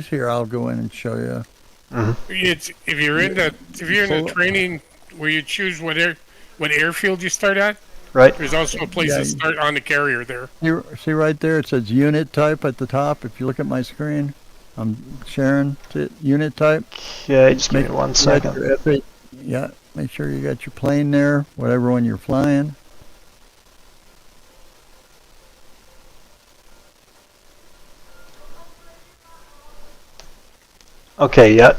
here, I'll go in and show you. It's if you're in the training where you choose what airfield you start at. Right. There's also a place to start on the carrier there. You see right there, it says unit type at the top. If you look at my screen, I'm sharing unit type. Okay, just give me 1 second. Yeah, make sure you got your plane there, whatever one you're flying. Okay, yeah.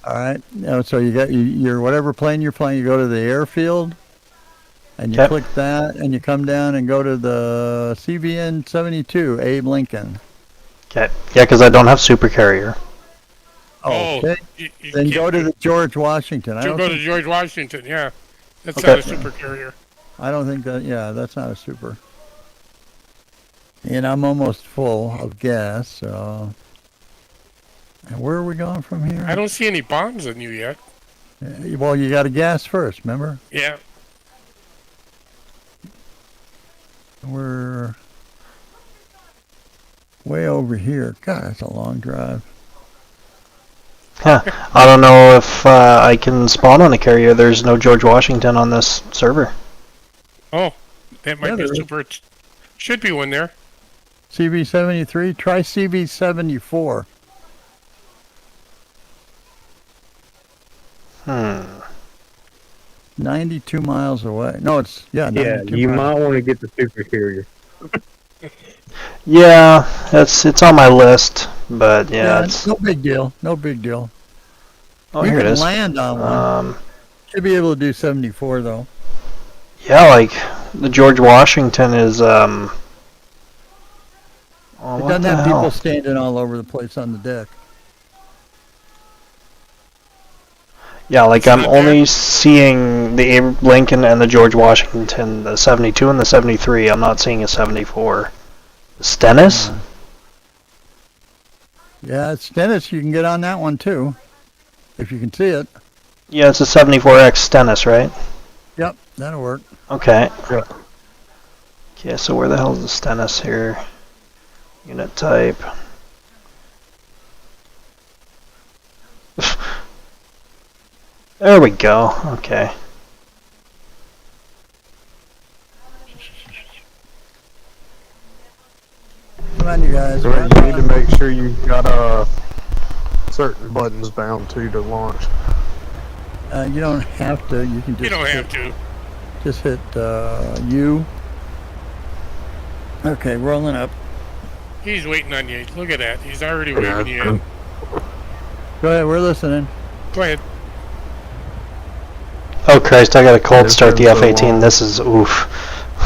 All right. Now, so you got your whatever plane you're flying. You go to the airfield, and you click that, and you come down and go to the CVN 72 Abe Lincoln. Okay. Yeah, because I don't have supercarrier. Okay. Then go to the George Washington. Go to George Washington. Yeah, that's not a supercarrier. I don't think that. Yeah, that's not a super. And I'm almost full of gas. So. And where are we going from here? I don't see any bombs on you yet. Well, you got to gas first, remember? Yeah. We're way over here. God, that's a long drive. Huh. I don't know if I can spawn on a carrier. There's no George Washington on this server. Oh, that might be super. Should be one there. CV73. Try CV74. 92 miles away. No, it's yeah. You might want to get the super carrier. Yeah, it's on my list, but yeah, it's no big deal. No big deal. Oh, you here it is. Land on one. Should be able to do 74 though. Yeah, like the George Washington is it doesn't have people standing all over the place on the deck. Yeah, like I'm only seeing the Abe Lincoln and the George Washington, the 72 and the 73. I'm not seeing a 74. Stennis? Yeah, it's Stennis. You can get on that one too, if you can see it. Yeah, it's a 74X Stennis, right? Yep, that'll work. Okay. Yeah. Okay, so where the hell is the Stennis here? Unit type. There we go. Okay. Come on, you guys. You need to make sure you got certain buttons down to launch. You don't have to. You can just. You don't have to. Just hit U. Okay, rolling up. He's waiting on you. Look at that. He's already waving you in. Go ahead. We're listening. Go ahead. Oh Christ, I gotta cold start the F-18. This is oof.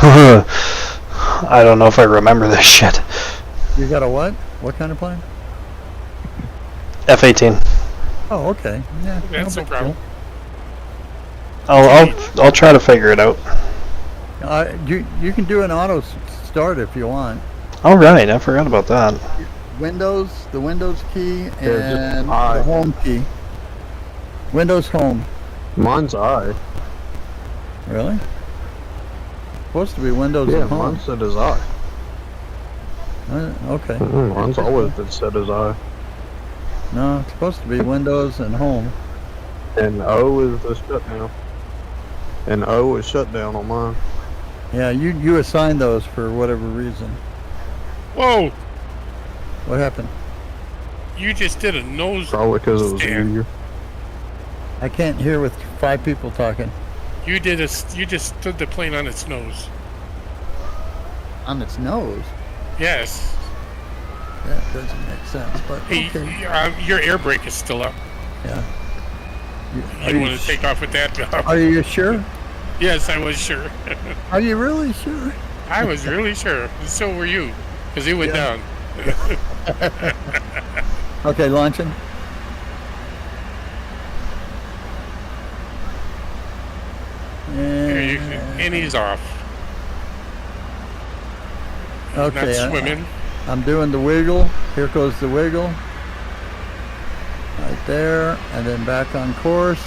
I don't know if I remember this shit. You got a what? What kind of plane? F-18. Oh, okay. Yeah, that's no problem. I'll try to figure it out. You can do an auto start if you want. All right, I forgot about that. The Windows key and the home key. Windows home. Mine's I. Really? Supposed to be Windows and home. Mine said as I. Okay. Mine's always been set as I. No, it's supposed to be Windows and home. And O is the shutdown. And O is shutdown on mine. Yeah, you assigned those for whatever reason. Whoa! What happened? You just did a nose. Probably because it was easier. I can't hear with 5 people talking. You just stood the plane on its nose. On its nose? Yes. That doesn't make sense, but okay. Your air brake is still up. Yeah. You want to take off with that? Are you sure? Yes, I was sure. Are you really sure? I was really sure. So were you, because it went down. Okay, launching. And he's off. Okay, not swimming. I'm doing the wiggle. Here goes the wiggle. Right there, and then back on course.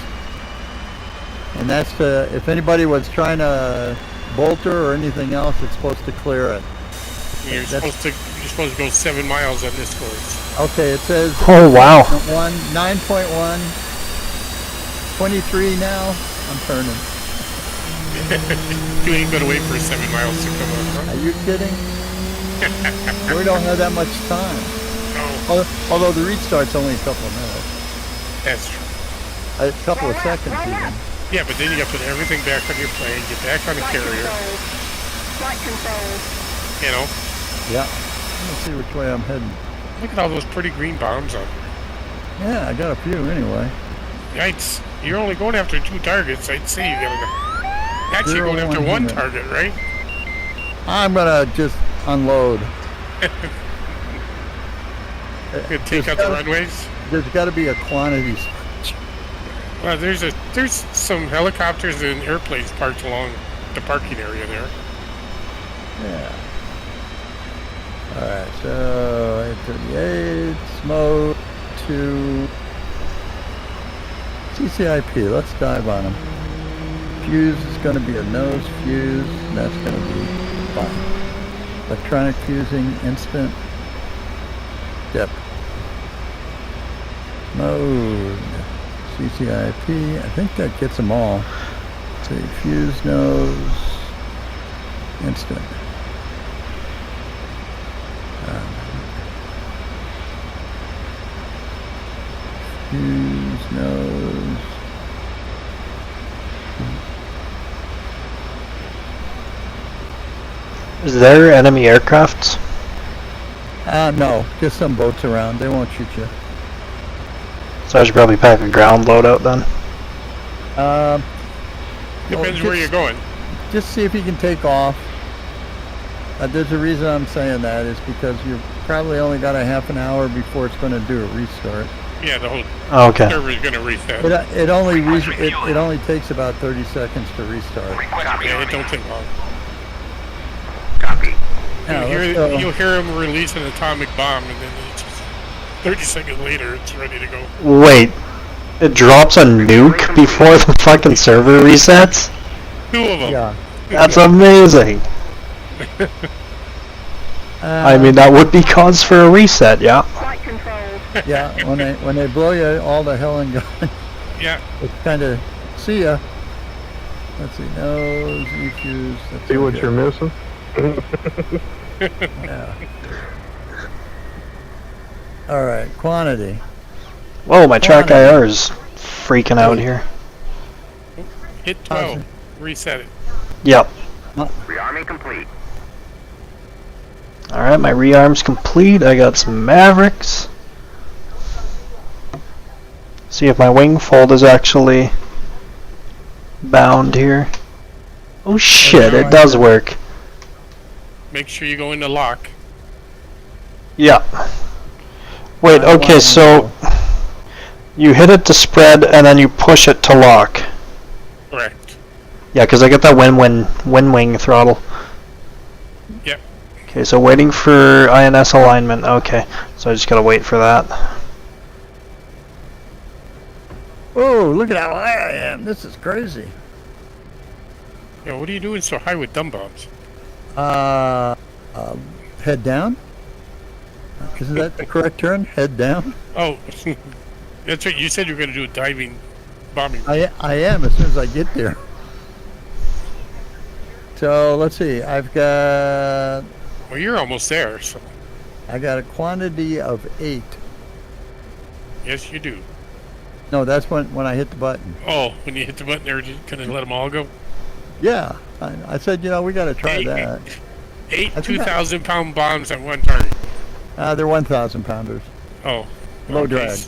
And that's if anybody was trying to bolter or anything else, it's supposed to clear it. You're supposed to go 7 miles on this course. Okay, it says Oh wow. 9.1, 23 now. I'm turning. You ain't gonna wait for 7 miles to come up, Are you kidding? We don't have that much time. huh? Although the restart's only a couple of minutes. That's true. A couple of seconds even. Yeah, but then you gotta put everything back on your plane, get back on the carrier. Flight control. You know? Yeah. Let's see which way I'm heading. Look at all those pretty green bombs on there. Yeah, I got a few anyway. Yikes. You're only going after 2 targets. I'd say you gotta... Actually, you're going after 1 target, right? I'm gonna just unload. Gonna take out the runways? There's got to be a quantity. Well, there's some helicopters and airplanes parked along the parking area there. Yeah. Alright, so 838, mode to CCIP. Let's dive on them. Fuse is going to be a nose fuse. That's going to be fine. Electronic fusing, instant. Dip. Mode. CCIP. I think that gets them all. So fuse nose. Instant. Fuse nose. Is there enemy aircrafts? No, just some boats around. They won't shoot you. So I should probably pack a ground loadout then. Depends where you're going. Just see if you can take off. There's a reason I'm saying that is because you've probably only got a half an hour before it's going to do a restart. Yeah, the whole Oh, okay. server's gonna reset. It only takes about 30 seconds to restart. Yeah, it don't take long. Copy. Yeah, let's go. You'll hear them release an atomic bomb, and then it's just 30 seconds later, it's ready to go. Wait, it drops a nuke before the fucking server resets? 2 of them. Yeah. That's amazing. I mean, that would be cause for a reset, yeah. Flight control. Yeah, when they blow you all the hell and gun, Yeah. it's kind of see ya. Let's see, nose, refuse. See what you're missing? Yeah. All right, quantity. Whoa, my track IR is freaking out here. Hit 12. Reset it. Yep. Rearming complete. Alright, my rearm's complete. I got some Mavericks. See if my wing fold is actually bound here. Oh shit, it does work. Make sure you go into lock. Yeah. Wait, okay, so you hit it to spread and then you push it to lock. Correct. Yeah, because I got that wing throttle. Yep. Okay, so waiting for INS alignment. Okay, so I just gotta wait for that. Oh, look at how high I am. This is crazy. Yeah, what are you doing so high with dumb bombs? Head down? Isn't that the correct turn? Head down? Oh, that's right. You said you were going to do a diving bombing. I am as soon as I get there. So let's see. I've got Well, you're almost there, so. I got a quantity of 8. Yes, you do. No, that's when I hit the button. Oh, when you hit the button there, you're going to let them all go? Yeah, I said, we got to try that. 8 2,000-pound bombs at one target. They're 1,000 pounders. Oh. Low okay. drag.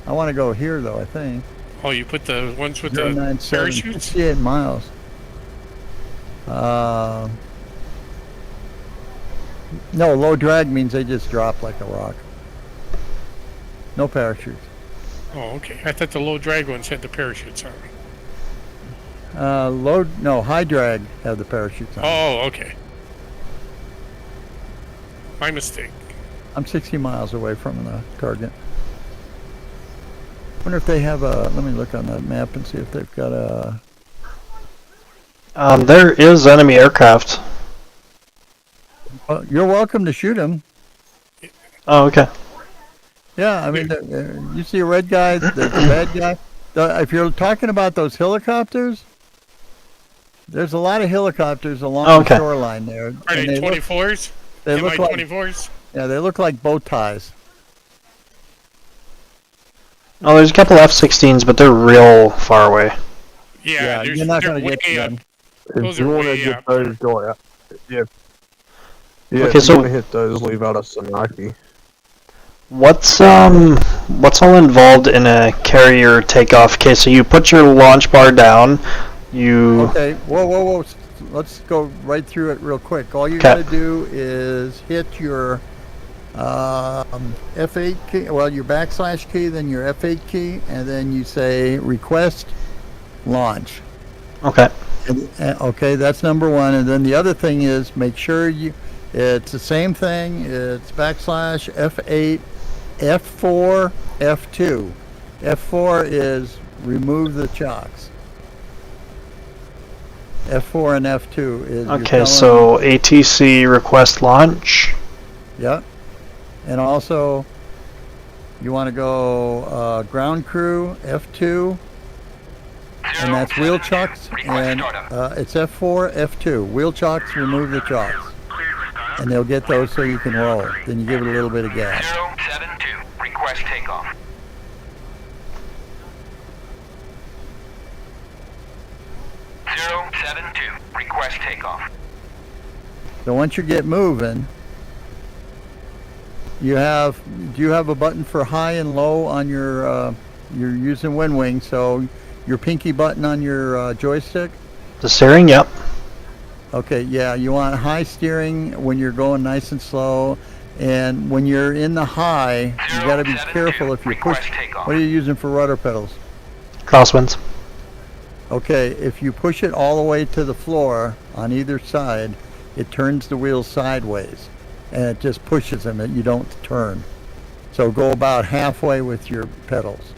I want to go here though, I think. Oh, you put the ones with the 097, parachutes? 68 miles. No, low drag means they just drop like a rock. No parachutes. Oh, okay. I thought the low drag ones had the parachutes on. High drag have the parachutes on. Oh, okay. My mistake. I'm 60 miles away from the target. Wonder if they have let me look on that map and see if they've got a... There is enemy aircraft. Well, you're welcome to shoot him. Oh, okay. Yeah, I mean, you see a red guy, the bad guy. If you're talking about those helicopters, there's a lot of helicopters along Okay. the shoreline there. Are and they look- 24s? They look like, MI-24s? yeah, they look like bow ties. Oh, there's a couple F-16s, but they're real far away. Yeah, you're not they're going to get way to up. them. Those If you are want to way get up. those, go out. Yeah. Yeah, Okay, if so- you want to hit those, leave out a Sanaki. What's all involved in a carrier takeoff? Okay, so you put your launch bar down. You Okay, whoa. Let's go right through it real quick. All you 'Kay. got to do is hit your F8 key, well, your backslash key, then your F8 key, and then you say request launch. okay? Okay, that's number one. And then the other thing is make sure it's the same thing. It's backslash F8, F4, F2. F4 is remove the chocks. F4 and F2 is. you're Okay, telling- so ATC request launch. Yep. And also, you want to go ground crew F2, and that's wheel chocks, and it's F4, F2. Wheel chocks, remove the chocks, and they'll get those so you can roll. Then you give it a little bit of gas. 072, request takeoff. 072, request takeoff. So once you get moving, do you have a button for high and low on your? You're using wind wing, so your pinky button on your joystick. The steering, yep. Okay, yeah, you want high steering when you're going nice and slow, and when you're in the high, you got to be 072, careful if you push. request takeoff. What are you using for rudder pedals? Crosswinds. Okay, if you push it all the way to the floor on either side, it turns the wheels sideways, and it just pushes them, and you don't turn. So go about halfway with your pedals,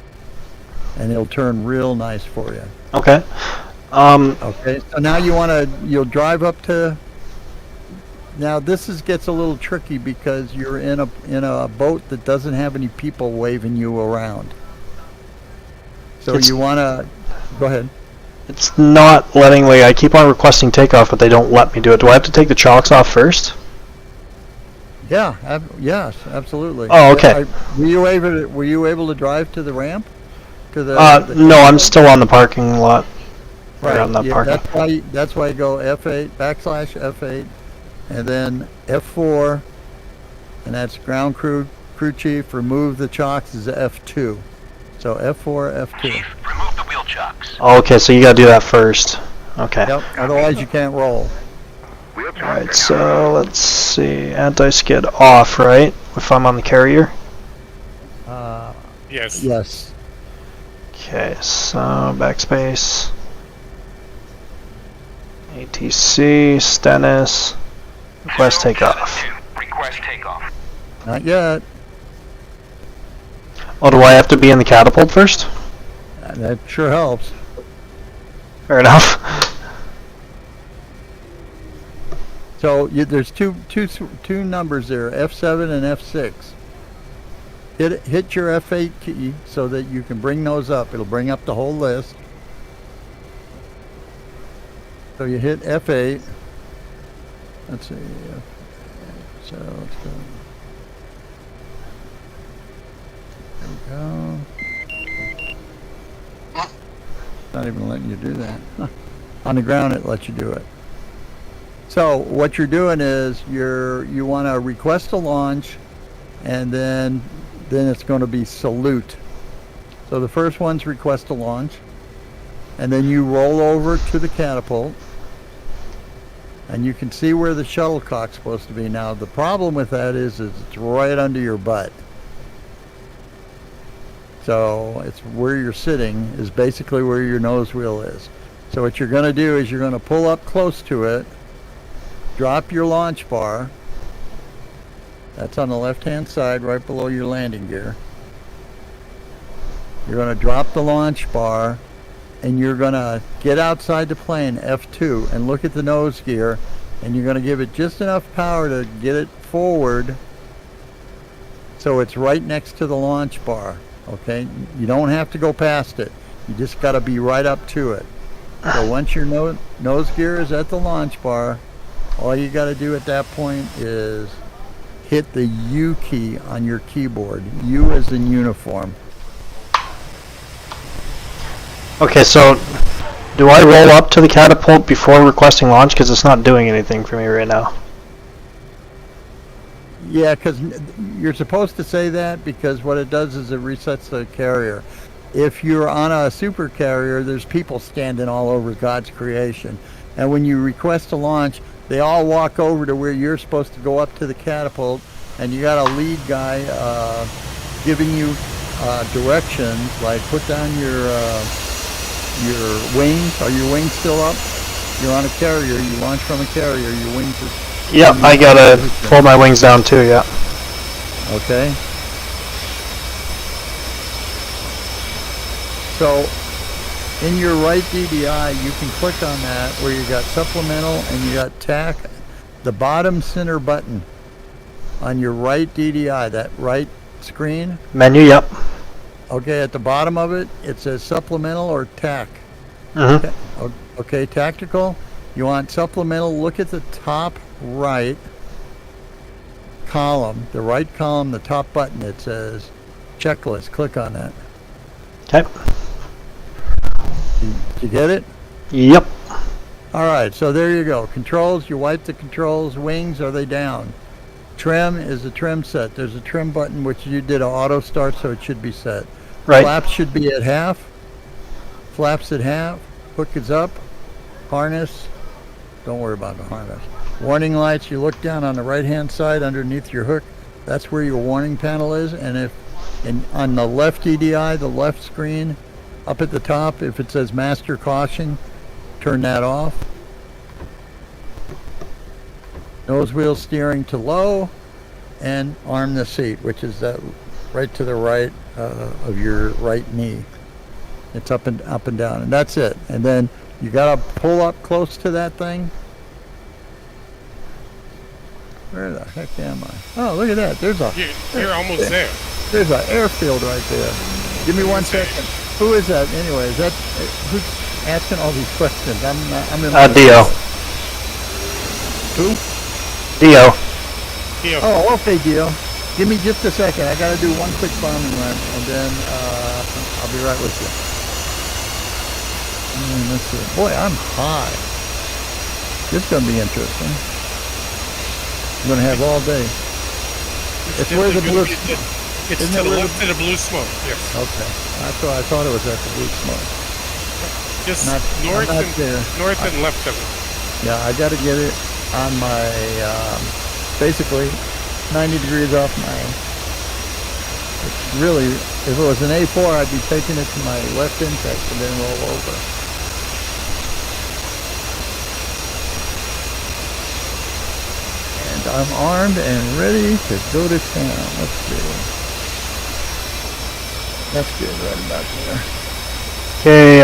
and it'll turn real nice for you. Okay. Okay, so now you'll drive up to. Now this gets a little tricky because you're in a boat that doesn't have any people waving you around. So It's- you want to go ahead. It's not letting like I keep on requesting takeoff, but they don't let me do it. Do I have to take the chocks off first? Yeah, yes, absolutely. Oh, okay. Were you able to drive to the ramp? To the No, I'm still on the parking lot. Right on that yeah, parking. that's why you go F8 backslash F8, and then F4, and that's ground crew chief. Remove the chocks is F2. So F4 F2. Remove the wheel chocks. Oh, okay, so you gotta do that first. Okay. Yep. Otherwise you can't roll. Wheel chocks. Alright, so let's see. Anti-skid off, right? If I'm on the carrier. Yes. Yes. Okay, so backspace. ATC, Stennis. Request takeoff. 072, request takeoff. Not yet. Oh, do I have to be in the catapult first? That sure helps. Fair enough. So there's two numbers there, F7 and F6. Hit your F8 key so that you can bring those up. It'll bring up the whole list. So you hit F8. Let's see. So let's go. There we go. It's not even letting you do that. On the ground it lets you do it. So what you're doing is you want to request a launch, and then it's going to be salute. So the first one's request a launch, and then you roll over to the catapult, and you can see where the shuttlecock's supposed to be. Now the problem with that is it's right under your butt. So it's where you're sitting is basically where your nose wheel is. So what you're going to do is you're going to pull up close to it, drop your launch bar. That's on the left-hand side, right below your landing gear. You're going to drop the launch bar, and you're going to get outside the plane, F2, and look at the nose gear, and you're going to give it just enough power to get it forward so it's right next to the launch bar. Okay, you don't have to go past it. You just got to be right up to it. So once your nose gear is at the launch bar, all you got to do at that point is hit the U key on your keyboard. U as in uniform. Okay, so do I roll up to the catapult before requesting launch? Because it's not doing anything for me right now. Yeah, because you're supposed to say that because what it does is it resets the carrier. If you're on a super carrier, there's people standing all over God's creation. And when you request a launch, they all walk over to where you're supposed to go up to the catapult, and you got a lead guy giving you directions, like put down your wings. Are your wings still up? You're on a carrier. You launch from a carrier. Your wings are... Yep, I gotta pull my wings down too, yeah. Okay. So, in your right DDI, you can click on that where you got supplemental and you got TAC, the bottom center button on your right DDI, that right screen. Menu, yep. Okay, at the bottom of it, it says supplemental or TAC. Mm-hmm. Okay, tactical. You want supplemental, look at the top right column, the right column, the top button. It says checklist. Click on that. Okay. Did you get it? Yep. All right, so there you go. Controls, you wipe the controls. Wings, are they down? Trim is the trim set. There's a trim button, which you did an auto start, so it should be set. Right. Flaps should be at half. Flaps at half. Hook is up. Harness. Don't worry about the harness. Warning lights, you look down on the right-hand side underneath your hook. That's where your warning panel is. And on the left DDI, the left screen, up at the top, if it says master caution, turn that off. Nose wheel steering to low, and arm the seat, which is that right to the right of your right knee. It's up and down, and that's it. And then you gotta pull up close to that thing. Where the heck am I? Oh, look at that. You're almost there. There's an airfield right there. Give me 1 second. Who is that anyway? Is that who's asking all these questions? I'm in. Dio. Who? Dio. Oh, okay, Dio. Give me just a second. I gotta do one quick bombing run, and then I'll be right with you. Let's see. Boy, I'm high. This is gonna be interesting. I'm gonna have all day. It's where the blue. It's to the left of the blue smoke. Yes. Okay, that's what I thought it was at the blue smoke. Just north and left of it. Yeah, I got to get it on my basically 90 degrees off my. It's really, if it was an A4, I'd be taking it to my left index and then roll over. And I'm armed and ready to go to town. Let's see. That's good, right about there. Okay,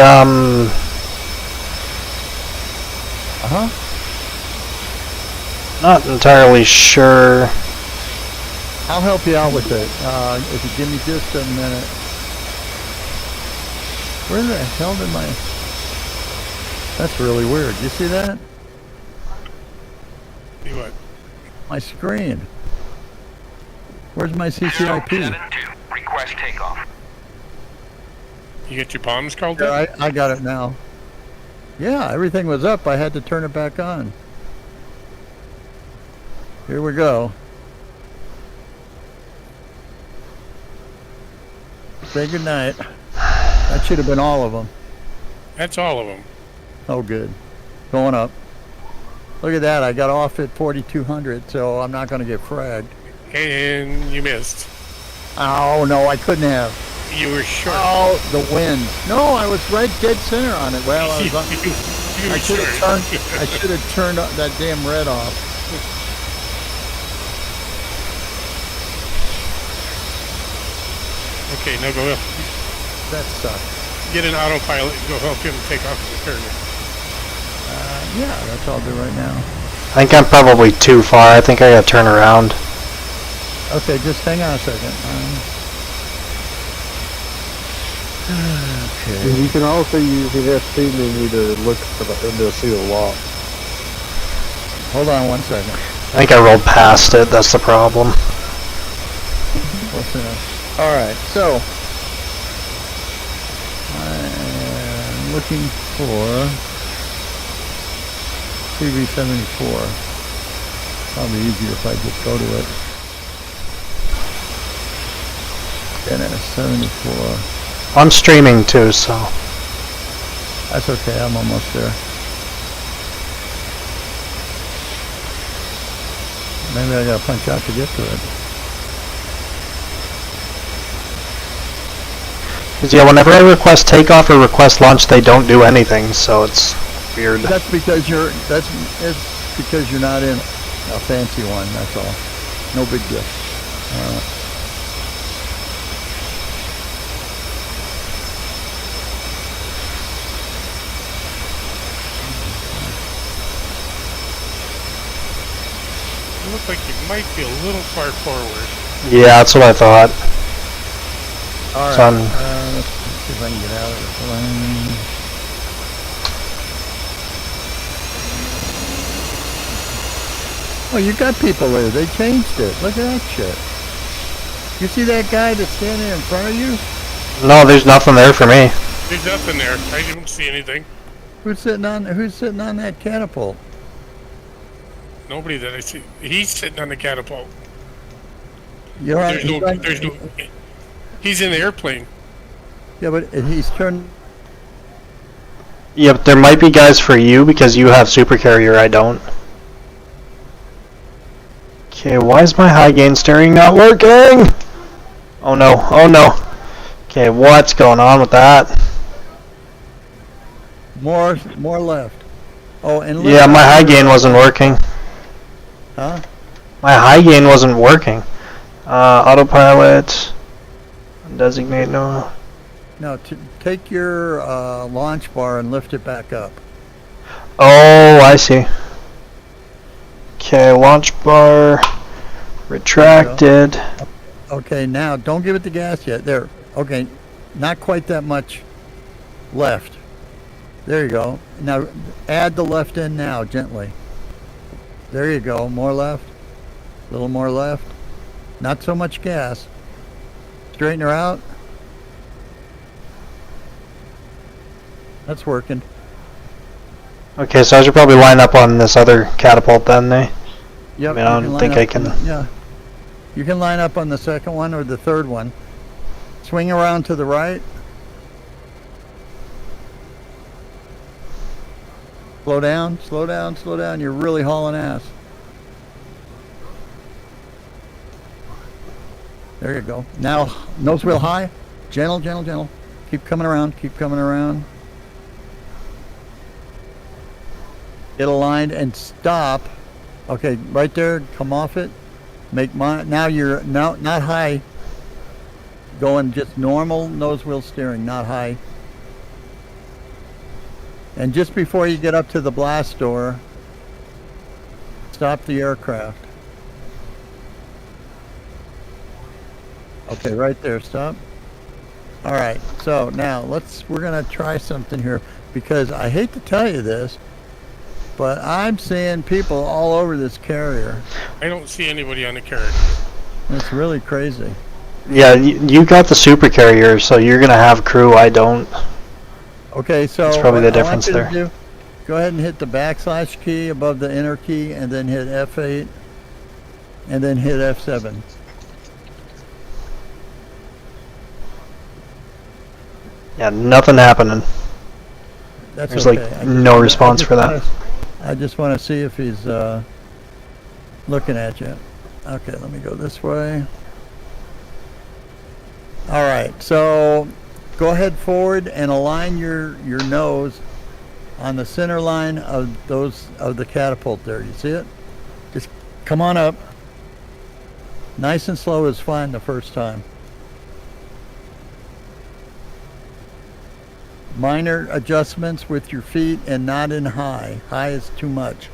not entirely sure. I'll help you out with it, if you give me just a minute. Where the hell did my... That's really weird. You see that? See what? My screen. Where's my CCIP? 072, request takeoff. You get your bombs called Yeah, up? I got it now. Yeah, everything was up. I had to turn it back on. Here we go. Say goodnight. That should have been all of them. That's all of them. Oh, good. Going up. Look at that. I got off at 4,200, so I'm not going to get fragged. And you missed. Oh, no, I couldn't have. You were short. Oh, the wind. No, I was right dead center on it. Well, I was on, You I were should have short. turned. I should have turned that damn red off. Okay, now go up. That sucks. Get an autopilot and go help him take off the carrier. Yeah, that's what I'll do right now. I think I'm probably too far. I think I gotta turn around. Okay, just hang on a second. And you can also use the FT menu to look for to see the lock. Hold on 1 second. I think I rolled past it. That's the problem. Close enough. Alright, so I'm looking for CV74. Probably easier if I just go to it. NS74. I'm streaming too, so. That's okay, I'm almost there. Maybe I gotta punch out to get to it. 'Cause, yeah, whenever I request takeoff or request launch, they don't do anything, so it's weird. That's because you're not in a fancy one, that's all. No big deal. You look like you might be a little far forward. Yeah, that's what I thought. Alright, So let's see if I can get out of the plane. Oh, you got people there. They changed it. Look at that shit. You see that guy that's standing in front of you? No, there's nothing there for me. There's nothing there. I don't see anything. Who's sitting on that catapult? Nobody that I see. He's sitting on the catapult. You're on, There's no. He's in the airplane. Yeah, but he's turned. Yeah, but there might be guys for you because you have super carrier, I don't. Okay, why is my high gain steering not working? Oh no, oh no. Okay, what's going on with that? More left. Oh, and Yeah, my high gain wasn't working. Huh? My high gain wasn't working. Autopilot. Designate no. No, take your launch bar and lift it back up. Oh, I see. Okay, launch bar retracted. Okay, now don't give it the gas yet. There. Okay, not quite that much left. There you go. Now add the left in now, gently. There you go. More left. A little more left. Not so much gas. Straighten her out. That's working. Okay, so I should probably line up on this other catapult then, eh? Yep. I mean, I don't think I can. Yeah. You can line up on the second one or the third one. Swing around to the right. Slow down, slow down, slow down. You're really hauling ass. There you go. Now, nose wheel high. Gentle, gentle, gentle. Keep coming around, keep coming around. Get aligned and stop. Okay, right there. Come off it. Make my. Now you're not high. Going just normal nose wheel steering, not high. And just before you get up to the blast door, stop the aircraft. Okay, right there, stop. All right, so now we're gonna try something here because I hate to tell you this, but I'm seeing people all over this carrier. I don't see anybody on the carrier. It's really crazy. Yeah, you got the super carrier, so you're gonna have crew. I don't. Okay, so That's probably the what I difference want you to there. do, go ahead and hit the backslash key above the enter key, and then hit F8, and then hit F7. Yeah, nothing happening. That's There's okay. like no response for that. I just want to see if he's looking at you. Okay, let me go this way. All right, so go ahead forward and align your nose on the center line of the catapult there. You see it? Just come on up. Nice and slow is fine the first time. Minor adjustments with your feet and not in high. High is too much.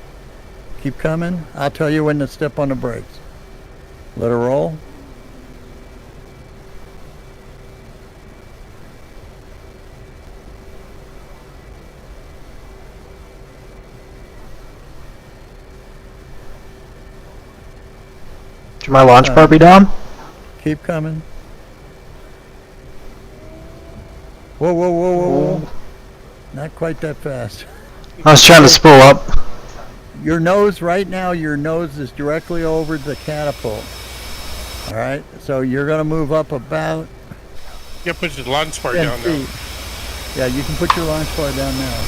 Keep coming. I'll tell you when to step on the brakes. Let her roll. Should my launch bar be down? Keep coming. Whoa, whoa, whoa, whoa, whoa. Not quite that fast. I was trying to spool up. Your nose, right now, your nose is directly over the catapult. All right, so you're going to move up about Yeah, put the launch bar 10 down feet. now. Yeah, you can put your launch bar down now.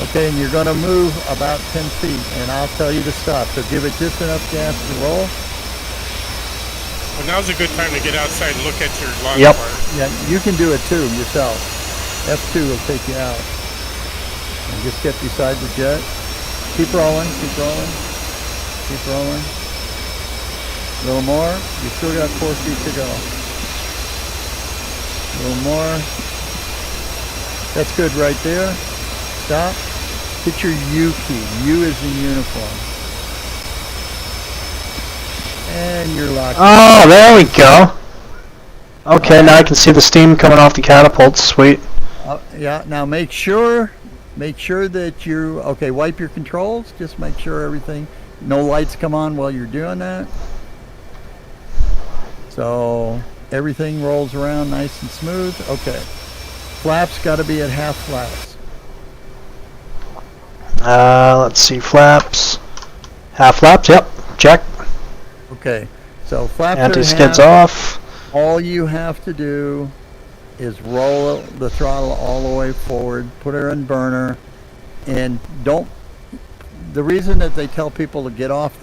Okay, and you're going to move about 10 feet, and I'll tell you to stop. So give it just enough gas to roll. Well, now's a good time to get outside and look at your launch Yep. bar. Yeah, you can do it too yourself. F2 will take you out. And just get beside the jet. Keep rolling, keep rolling, keep rolling. A little more. You still got 4 feet to go. A little more. That's good right there. Stop. Hit your U key. U is in uniform. And you're locked. Oh, there we go. Okay, now I can see the steam coming off the catapult. Sweet. Yeah, now make sure that you, okay, wipe your controls. Just make sure everything, no lights come on while you're doing that. So everything rolls around nice and smooth. Okay. Flaps got to be at half flaps. Let's see, flaps. Half flaps, yep. Check. Okay. So flaps Anti-skids are half. off. All you have to do is roll the throttle all the way forward, put her in burner, and don't. The reason that they tell people to get off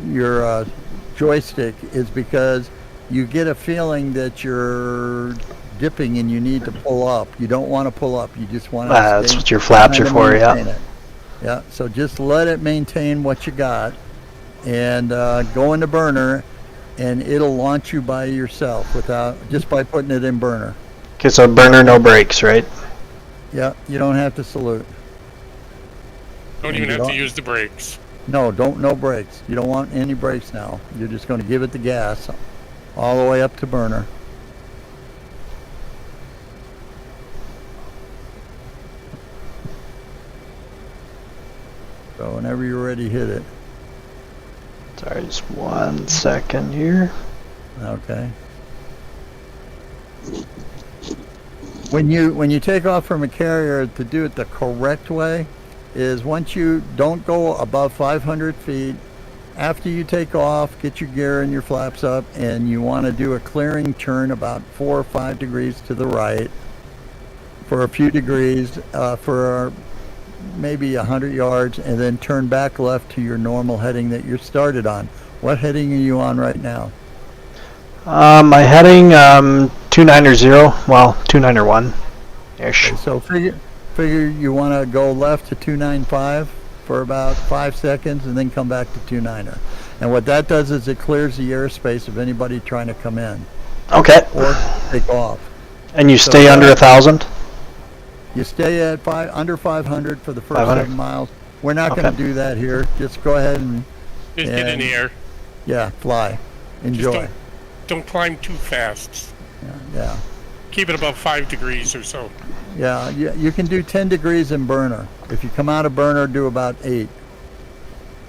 your joystick is because you get a feeling that you're dipping and you need to pull up. You don't want to pull up. You just want to. That's what your flaps are for, yeah. Yeah. So just let it maintain what you got, and go into burner, and it'll launch you by yourself just by putting it in burner. Okay, so burner, no brakes, right? Yeah. You don't have to salute. Don't even have to use the brakes. No, no brakes. You don't want any brakes now. You're just going to give it the gas all the way up to burner. So whenever you're ready, hit it. Sorry, just 1 second here. Okay. When you take off from a carrier, to do it the correct way is once you don't go above 500 feet, after you take off, get your gear and your flaps up, and you want to do a clearing turn about 4 or 5 degrees to the right for a few degrees, for maybe 100 yards, and then turn back left to your normal heading that you're started on. What heading are you on right now? My heading 290, well, 291 ish. Okay, so figure you want to go left to 295 for about 5 seconds and then come back to 29er. And what that does is it clears the airspace of anybody trying to come in Okay. or take off. And you stay under 1,000? You stay at under 500 for the first 500? 7 miles. We're not going to do that here. Just go ahead and Just get in the air. yeah, fly. Enjoy. Don't climb too fast. Yeah. Keep it above 5 degrees or so. Yeah, you can do 10 degrees in burner. If you come out of burner, do about 8.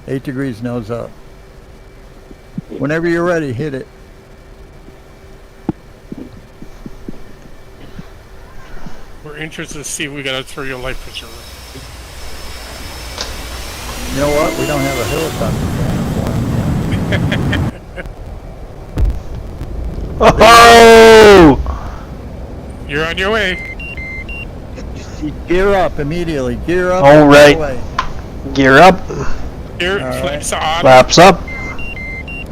8 degrees nose up. Whenever you're ready, hit it. We're interested to see if we got to throw your life preserver. You know what? We don't have a helicopter. Oh! You're on your way. Gear up immediately. Gear up. All right. Away. Gear up. Here, All flaps on. Flaps up.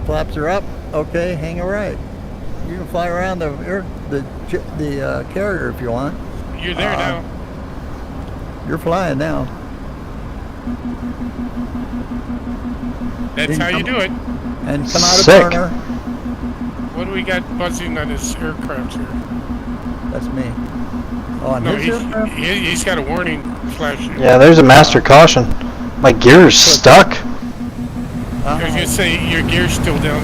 Flaps are up. Okay, hang it right. You can fly around the carrier if you want. You're there now. You're flying now. That's how you do it. And come out of Sick. burner. What do we got buzzing on this aircraft here? That's me. Oh, on No, his aircraft? he's got a warning flashing. Yeah, there's a master caution. My gear's stuck. I was gonna say your gear's still down.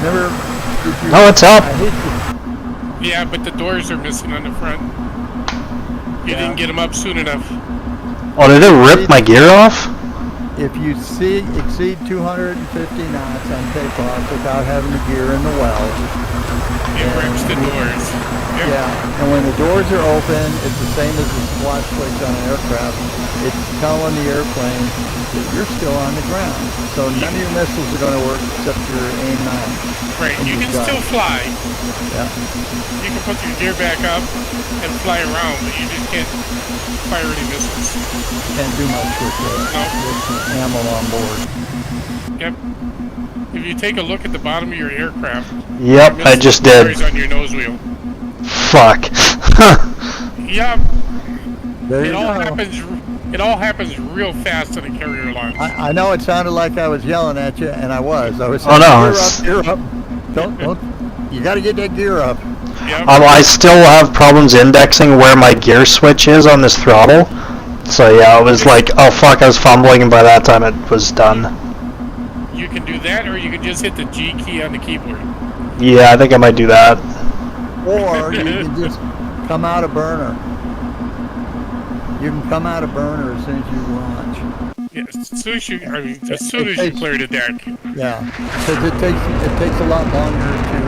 Never. No, it's up. I hate Yeah, but the doors are missing on the front. You didn't get them up soon enough. Oh, did it rip my gear off? If you exceed 250 knots on takeoff without having the gear in the well, It rips the doors. Yep. yeah, and when the doors are open, it's the same as the squat switch on an aircraft. It's telling the airplane that you're still on the ground. So none of your missiles are going to work except your AIM-9. Right, And you you've can got still it. fly. Yeah. You can put your gear back up and fly around, but you just can't fire any missiles. Can't do much with No. the ammo on board. Yep. If you take a look at the bottom of your aircraft, Yep, your I missile just did. is on your nose wheel. Fuck. Yep. There you It all go. happens. It all happens real fast on a carrier launch. I know it sounded like I was yelling at you, and I was. I was Oh, saying, no, gear up. Don't. You got to get that gear up. Yep. I still have problems indexing where my gear switch is on this throttle. So yeah, it was like, oh fuck, I was fumbling, and by that time it was done. You can do that, or you can just hit the G key on the keyboard. Yeah, I think I might do that. Or you can just come out of burner. You can come out of burner as soon as you launch. Yeah, as soon as you clear the deck. Yeah, because it takes a lot longer to.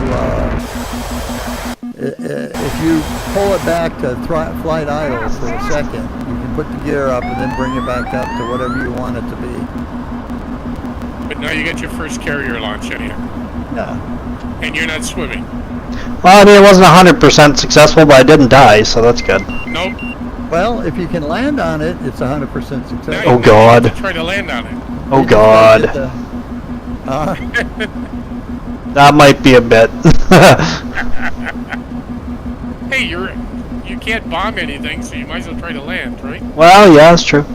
If you pull it back to flight idle for a second, you can put the gear up and then bring it back up to whatever you want it to be. But now you got your first carrier launch anyhow, Yeah. and you're not swimming. Well, I mean, it wasn't 100% successful, but I didn't die, so that's good. Nope. Well, if you can land on it, it's 100% Now success. Oh, you God. have to try to land on it. Oh god. That might be a bit. Hey, you can't bomb anything, so you might as well try to land, right? Well, yeah, that's true.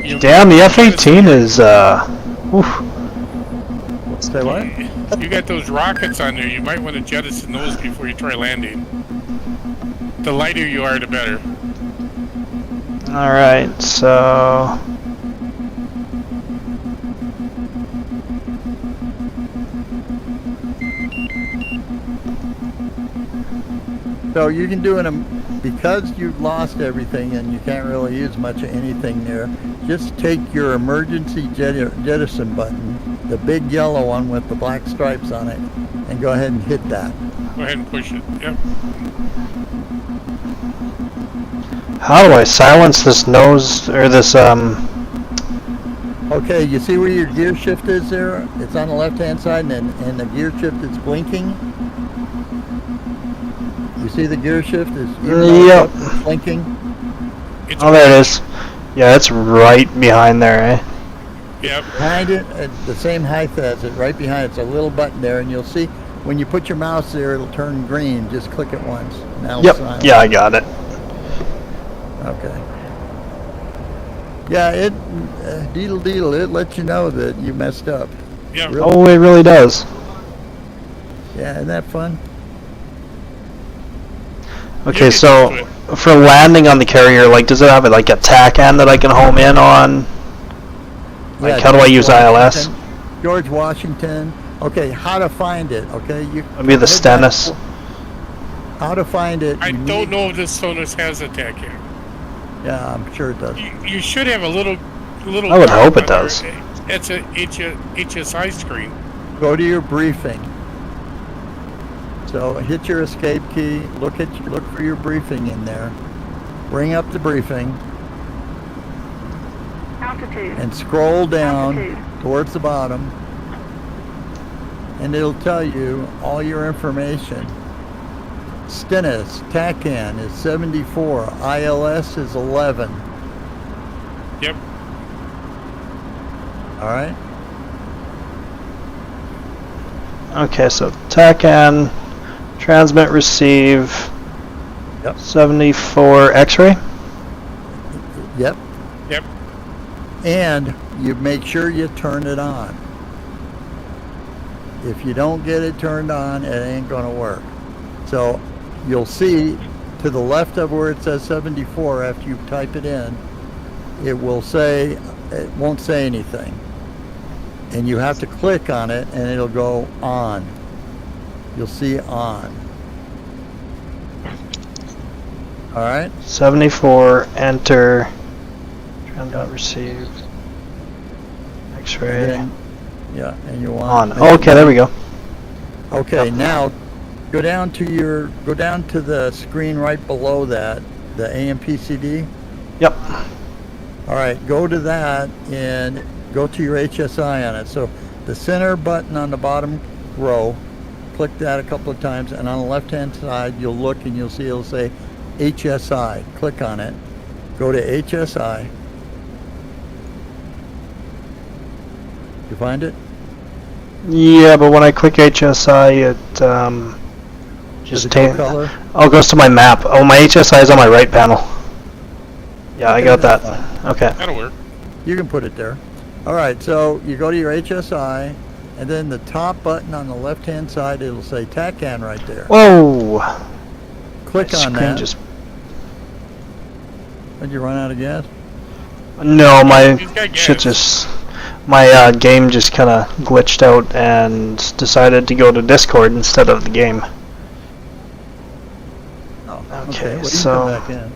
You- Damn, the F-18 is, oof. Say what? You got those rockets on there. You might want to jettison those before you try landing. The lighter you are, the better. Alright, so... So you can do because you've lost everything and you can't really use much of anything there, just take your emergency jettison button, the big yellow one with the black stripes on it, and go ahead and hit that. Go ahead and push it. Yep. How do I silence this nose, or this, Okay, you see where your gear shift is there? It's on the left-hand side, and the gear shift is blinking. You see the gear shift is Yep. blinking? It's oh, there it is. Yeah, it's right behind there, eh? Yep. Behind it, at the same height as it, right behind it's a little button there, and you'll see when you put your mouse there, it'll turn green. Just click it once. Now it's Yep, silent. yeah, I got it. Okay. Yeah, it deedle, it lets you know that you messed up. Yep. Really? Oh, it really does. Yeah, isn't that fun? Okay, You so can do for landing on the carrier, like, does it have like a tack end that I can home in on? Like, Yeah, how do I George use ILS? Washington. George Washington. Okay, how to find it? Okay, you. It'd be the head back- Stennis. How to find it? I you don't need- know if this Sonos has a tech here. Yeah, I'm sure it does. You should have a little. I would hope it on there. does. It's a HSI screen. Go to your briefing. So hit your escape key. Look for your briefing in there. Bring up the briefing Altitude. and scroll down Altitude. towards the bottom, and it'll tell you all your information. Stennis, TACAN is 74, ILS is 11. Yep. All right. Okay, so TACAN, transmit, receive, Yep. 74 X-ray. Yep. Yep. And you make sure you turn it on. If you don't get it turned on, it ain't gonna work. So you'll see to the left of where it says 74 after you type it in, it won't say anything. And you have to click on it and it'll go on. You'll see on. All right. 74. Enter. Trim dot receive. X-ray. Yeah, and you want On. Okay, there we go. Okay, now go down to the screen right below that, the AMPCD. Yep. All right, go to that and go to your HSI on it. So the center button on the bottom row, click that a couple of times, and on the left-hand side, you'll look and you'll see it'll say HSI. Click on it. Go to HSI. You find it? Yeah, but when I click HSI, it Does just it go color? Oh, it goes to my map. Oh, my HSI is on my right panel. Yeah, I got that. Okay. That'll work. You can put it there. All right, so you go to your HSI, and then the top button on the left-hand side, it'll say TACAN right there. Whoa. Click My on screen that. just. Did you run out of gas? No, my He's got shit gas. just. My game just kind of glitched out and decided to go to Discord instead of the game. Oh, Okay, well, you so- come back in.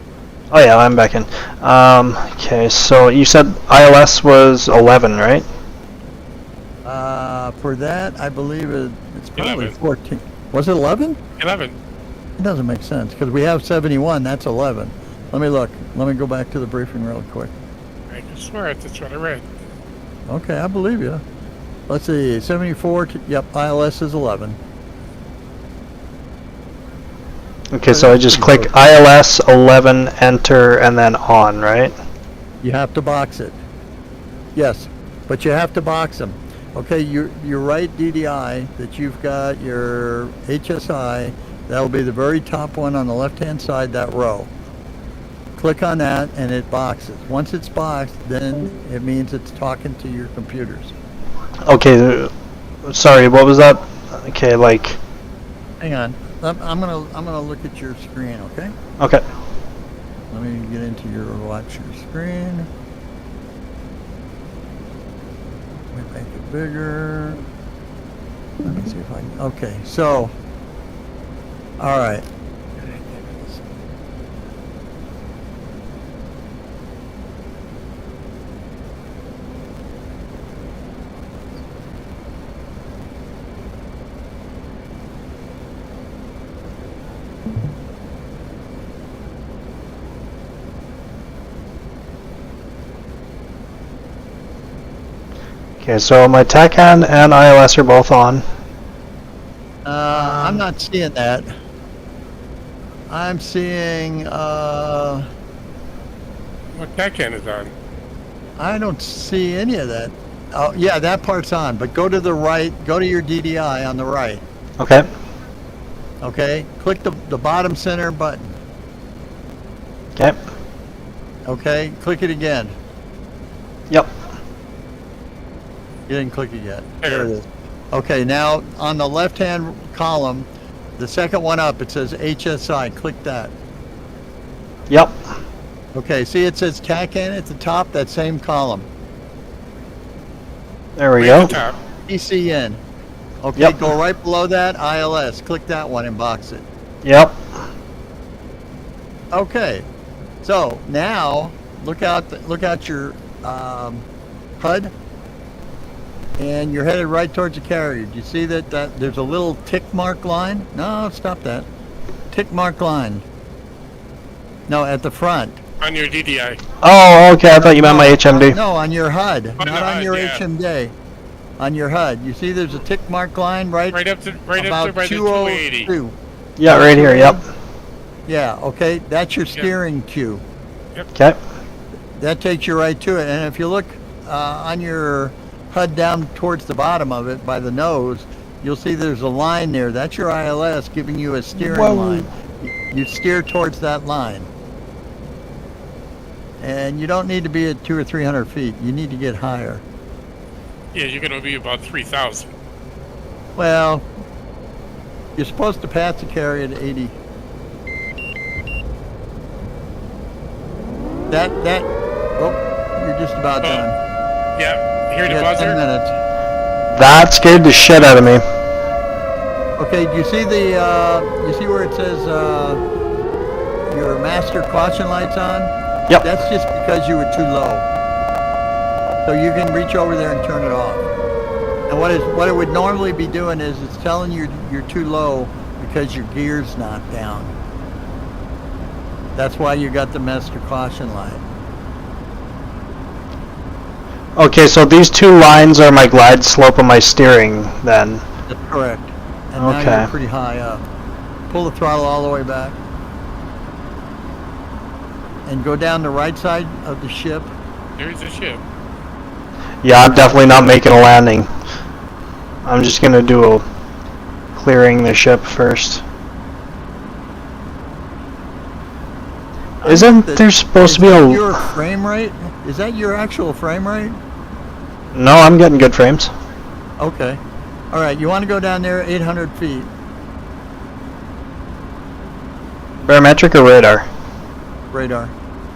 Oh yeah, I'm back in. Okay, so you said ILS was 11, right? For that, I believe it's probably 11. 14. Was it 11? 11. It doesn't make sense because we have 71. That's 11. Let me look. Let me go back to the briefing real quick. I can swear it. That's what I read. Okay, I believe you. Let's see. 74. Yep, ILS is 11. Okay, so I just click ILS 11, enter, and then on, right? You have to box it. Yes, but you have to box them. Okay, your right DDI that you've got, your HSI, that'll be the very top one on the left-hand side, that row. Click on that and it boxes. Once it's boxed, then it means it's talking to your computers. Okay, sorry, what was that? Okay, like, Hang on. I'm gonna look at your screen, okay? okay. Let me get into your watch your screen. Let me make it bigger. Let me see if I can. Okay, so. All right. Okay, so my TACAN and ILS are both on. I'm not seeing that. I'm seeing. What TACAN is on? I don't see any of that. Oh, yeah, that part's on. But go to the right. Go to your DDI on the right. Okay. Okay. Click the bottom center button. Okay. Okay. Click it again. Yep. You didn't click it yet. There. There it is. Okay, now on the left-hand column, the second one up, it says HSI. Click that. Yep. Okay, see it says TACAN at the top, that same column. There we Right go. at the top. ECN. Okay, Yep. go right below that, ILS. Click that one and box it. Yep. Okay, so now look out your HUD, and you're headed right towards the carrier. Do you see that there's a little tick mark line? No, stop that. Tick mark line. No, at the front. On your DDI. Oh, okay, I thought you meant my HMD. No, on your HUD, On not the on HUD, your yeah. HMD. On your HUD. You see there's a tick mark line right Right up to by about the 280. 202. Yeah, right here, yep. Yeah, okay, that's your steering cue. Okay. That takes you right to it. And if you look on your HUD down towards the bottom of it by the nose, you'll see there's a line there. That's your ILS giving you a steering Whoa. line. You steer towards that line. And you don't need to be at 200 or 300 feet. You need to get higher. Yeah, you're going to be about 3,000. Well, You're supposed to pass the carrier at 80. Oh, you're just about done. Yeah, hear You the got 10 buzzer? minutes. That scared the shit out of me. Okay, do you see you see where it says, your master caution light's on? Yep. That's just because you were too low. So you can reach over there and turn it off. And what it would normally be doing is it's telling you you're too low because your gear's not down. That's why you got the master caution light. Okay, so these two lines are my glide slope of my steering then. That's correct. And now Okay. you're pretty high up. Pull the throttle all the way back. And go down the right side of the ship. There's a ship. Yeah, I'm definitely not making a landing. I'm just gonna do a clearing the ship first. Isn't there supposed to be a... Your frame rate? Is that your actual frame rate? No, I'm getting good frames. Okay. All right, you want to go down there 800 feet. Barometric or radar? Radar.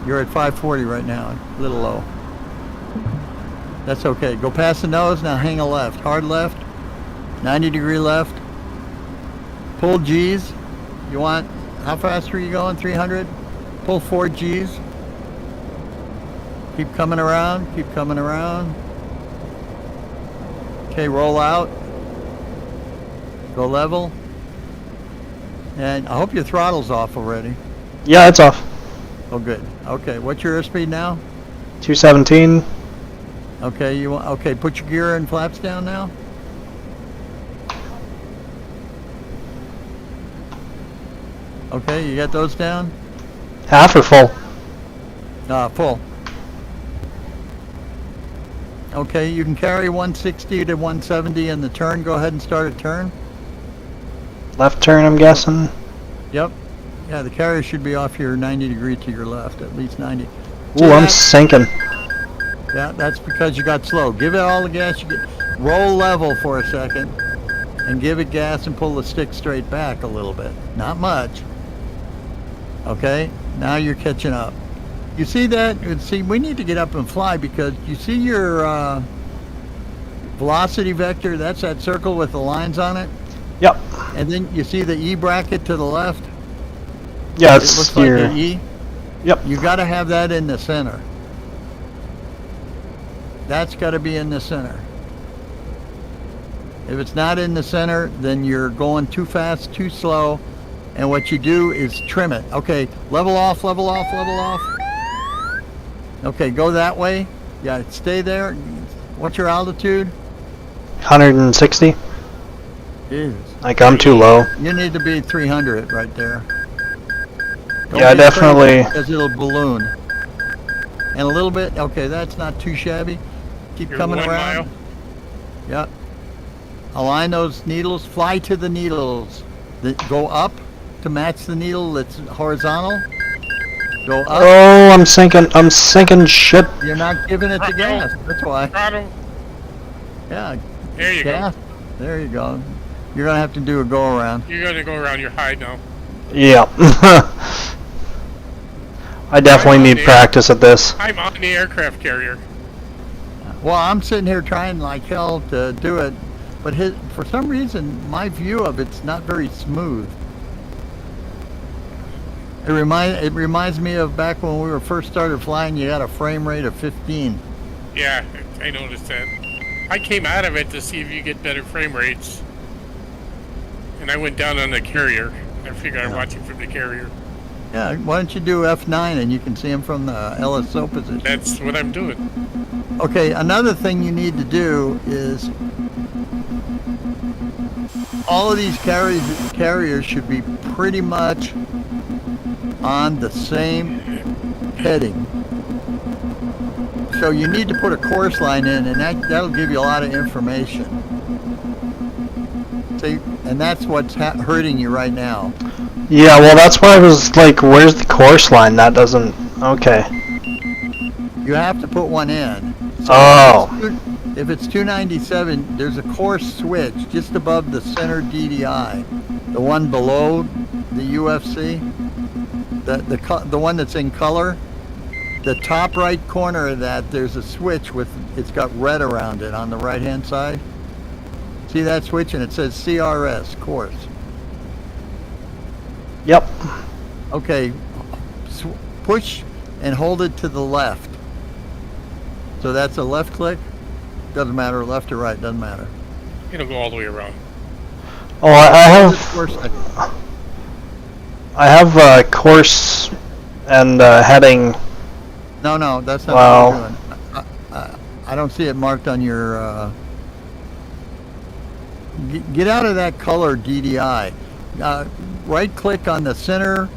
You're at 540 right now, a little low. That's okay. Go past the nose, now hang a left. Hard left, 90-degree left. Pull G's. You want, how fast are you going? 300? Pull 4 G's. Keep coming around, keep coming around. Okay, roll out. Go level. And I hope your throttle's off already. Yeah, it's off. Oh, good. Okay, what's your airspeed now? 217. Okay, okay, put your gear and flaps down now. Okay, you got those down? Half or full? Full. Okay, you can carry 160 to 170 in the turn. Go ahead and start a turn. Left turn, I'm guessing. Yep. Yeah, the carrier should be off your 90 degree to your left, at least 90. Ooh, I'm sinking. Yeah, that's because you got slow. Give it all the gas you get. Roll level for a second and give it gas and pull the stick straight back a little bit. Not much. Okay, now you're catching up. You see that? See, we need to get up and fly because you see your velocity vector? That's that circle with the lines on it. Yep. And then you see the E bracket to the left? Yeah, It it's looks like your... an E. Yep. You got to have that in the center. That's got to be in the center. If it's not in the center, then you're going too fast, too slow, and what you do is trim it. Okay, level off, level off, level off. Okay, go that way. Yeah, stay there. What's your altitude? 160. Jeez. Like, I'm too low. You need to be 300 right there. Don't Yeah, be afraid definitely. because it'll balloon. And a little bit. Okay, that's not too shabby. Keep You're coming 1 around. mile. Yep. Align those needles. Fly to the needles. Go up to match the needle that's horizontal. Go up. Oh, I'm sinking shit. You're not giving it the gas. That's why. Throttle. Yeah. There you Gas. There you go. You're gonna have to do a go around. go. You're gonna go around your high now. Yeah. I definitely need practice at this. I'm on the aircraft carrier. Well, I'm sitting here trying like hell to do it, but for some reason my view of it's not very smooth. It reminds me of back when we were first started flying. You got a frame rate of 15. Yeah, I noticed that. I came out of it to see if you get better frame rates. And I went down on the carrier. I figured I'm watching from the carrier. Yeah, why don't you do F9 and you can see them from the LSO position. That's what I'm doing. Okay, another thing you need to do is all of these carriers should be pretty much on the same heading. So you need to put a course line in, and that'll give you a lot of information. See, and that's what's hurting you right now. Yeah, well, that's why I was like, where's the course line? That doesn't... Okay. You have to put one in. So Oh. if it's 297, there's a course switch just above the center DDI. The one below the UFC, the one that's in color, the top right corner of that, there's a switch with, it's got red around it on the right hand side. See that switch, and it says CRS, course. Yep. Okay, push and hold it to the left. So that's a left click. Doesn't matter, left or right, doesn't matter. It'll go all the way around. Oh, I have course and heading. No, that's not Wow. what you're doing. I don't see it marked on your. Get out of that color DDI. Right click on the center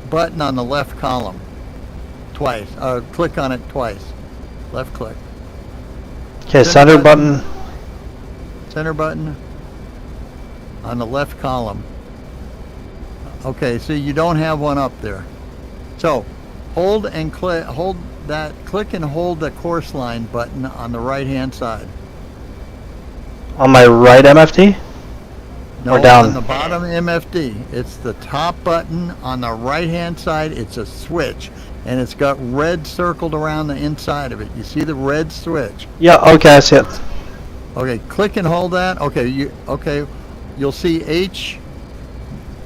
button on the left column. Twice. Click on it twice. Left click. Okay, center button. Center button on the left column. Okay, so you don't have one up there. So hold and click. Click and hold the course line button on the right hand side. On my right MFT? No, or down? on the bottom MFD. It's the top button on the right hand side. It's a switch, and it's got red circled around the inside of it. You see the red switch? Yeah, okay, I see it. Okay, click and hold that. Okay, you'll see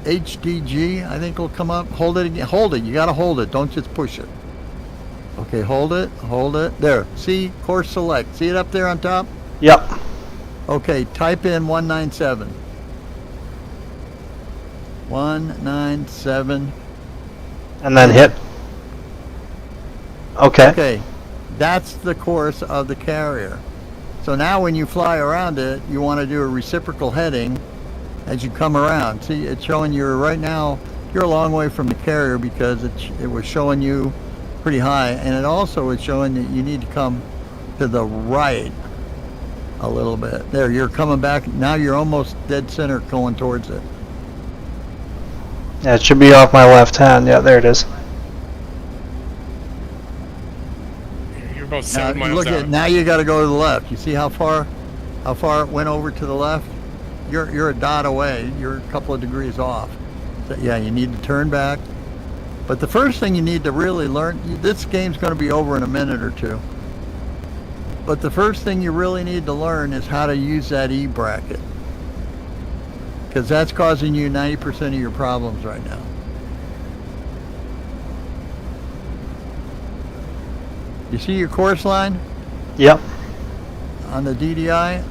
HDG, I think will come up. Hold it again. Hold it. You got to hold it. Don't just push it. Okay, hold it. Hold it. There. See course select. See it up there on top? Yep. Okay, type in 197. 197. And then hit. Okay. Okay, that's the course of the carrier. So now when you fly around it, you want to do a reciprocal heading as you come around. See, it's showing you right now, you're a long way from the carrier because it was showing you pretty high, and it also is showing that you need to come to the right a little bit. There, you're coming back. Now you're almost dead center going towards it. Yeah, it should be off my left hand. Yeah, there it is. You're about 7 miles Look out. at now. You got to go to the left. You see how far it went over to the left? You're a dot away. You're a couple of degrees off. So, yeah, you need to turn back. But the first thing you need to really learn, this game's going to be over in a minute or two. But the first thing you really need to learn is how to use that E bracket. Because that's causing you 90% of your problems right now. You see your course line Yep. on the DDI?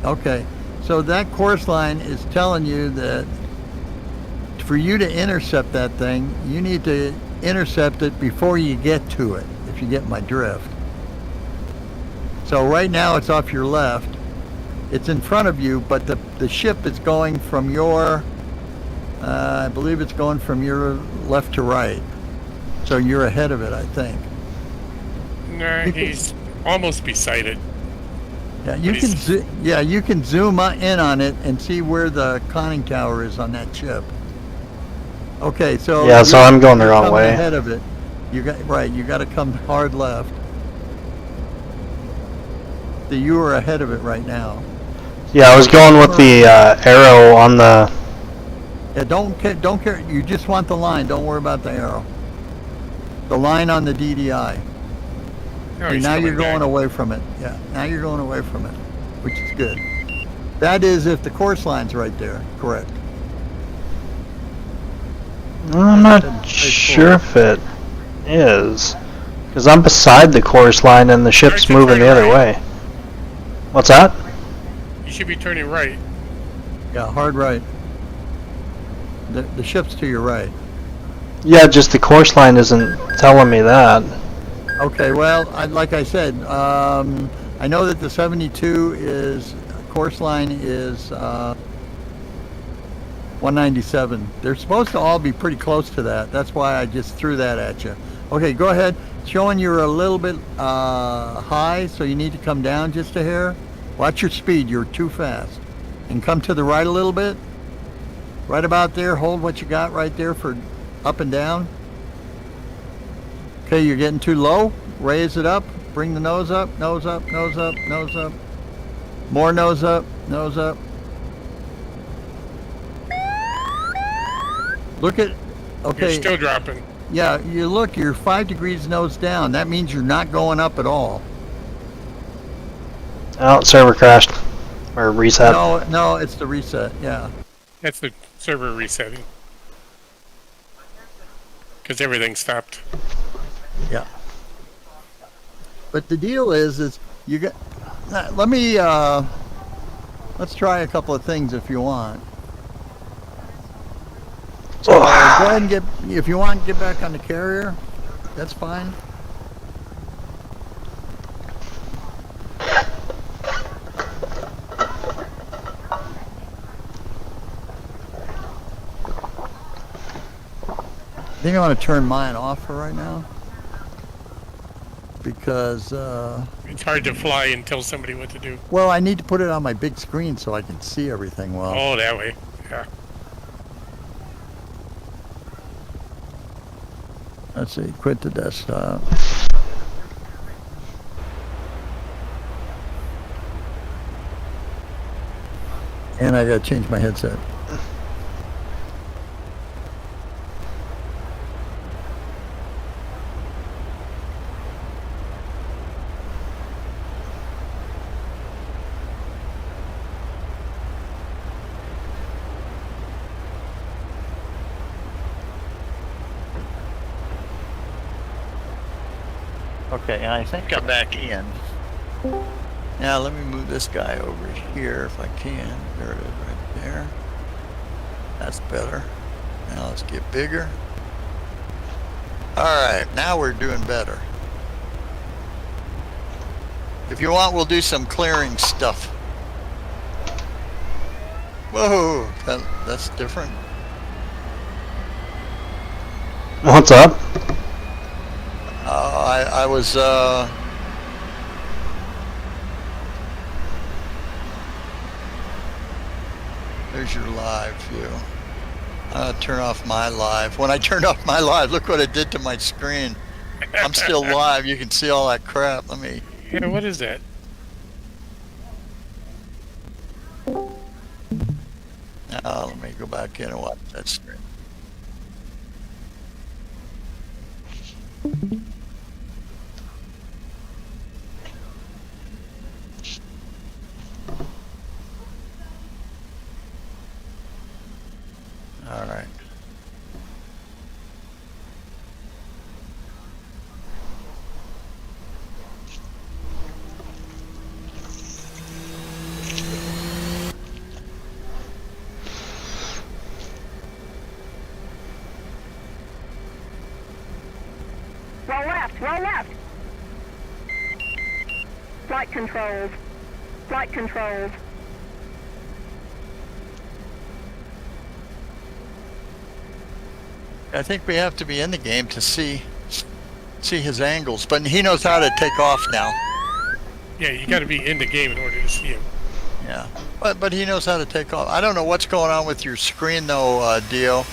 Okay. So that course line is telling you that for you to intercept that thing, you need to intercept it before you get to it, if you get my drift. So right now it's off your left. It's in front of you, but the ship is going from your, I believe it's going from your left to right. So you're ahead of it, I think. Nah, he's almost beside it. Yeah, you can zoom in on it and see where the conning tower is on that ship. Okay, so Yeah, so I'm going the you're wrong coming way. ahead of it. You got to come hard left. So you are ahead of it right now. Yeah, I was going with the arrow on the. Yeah, don't care. You just want the line. Don't worry about the arrow. The line on the DDI. No, See, he's now coming you're going back. away from it. Yeah, now you're going away from it, which is good. That is if the course line's right there. Correct. I'm not sure if it is, because I'm beside the course line and the ship's Alright, moving the turn other right. way. What's that? You should be turning right. Yeah, hard right. The ship's to your right. Yeah, just the course line isn't telling me that. Okay, well, like I said, I know that the 72 course line is 197. They're supposed to all be pretty close to that. That's why I just threw that at you. Okay, go ahead. Showing you're a little bit high, so you need to come down just a hair. Watch your speed. You're too fast. And come to the right a little bit. Right about there. Hold what you got right there for up and down. Okay, you're getting too low. Raise it up. Bring the nose up, nose up, nose up, nose up. More nose up, nose up. Look at. You're Okay. still dropping. Yeah, you look. You're 5 degrees nose down. That means you're not going up at all. Oh, server crashed. Or reset. No, it's the reset. Yeah. That's the server resetting. Because everything stopped. Yeah. But the deal is you got. Let me. Let's try a couple of things if you want. So go ahead and if you want, get back on the carrier. That's fine. I think I want to turn mine off for right now because It's hard to fly and tell somebody what to do. well, I need to put it on my big screen so I can see everything well. Oh, that way. Yeah. Let's see, quit the desktop. And I gotta change my headset. Okay, I think I'm back in. Now let me move this guy over here if I can. There it is right there. That's better. Now let's get bigger. Alright, now we're doing better. If you want, we'll do some clearing stuff. Whoa, that's different. What's up? I was, there's your live view. Turn off my live. When I turned off my live, look what it did to my screen. I'm still live. You can see all that crap. Let me. Yeah, what is that? Let me go back in and watch that screen. All right. Roll left, roll left. Flight controls. Flight controls. I think we have to be in the game to see his angles, but he knows how to take off now. Yeah, you got to be in the game in order to see him. Yeah, but he knows how to take off. I don't know what's going on with your screen though, Dio,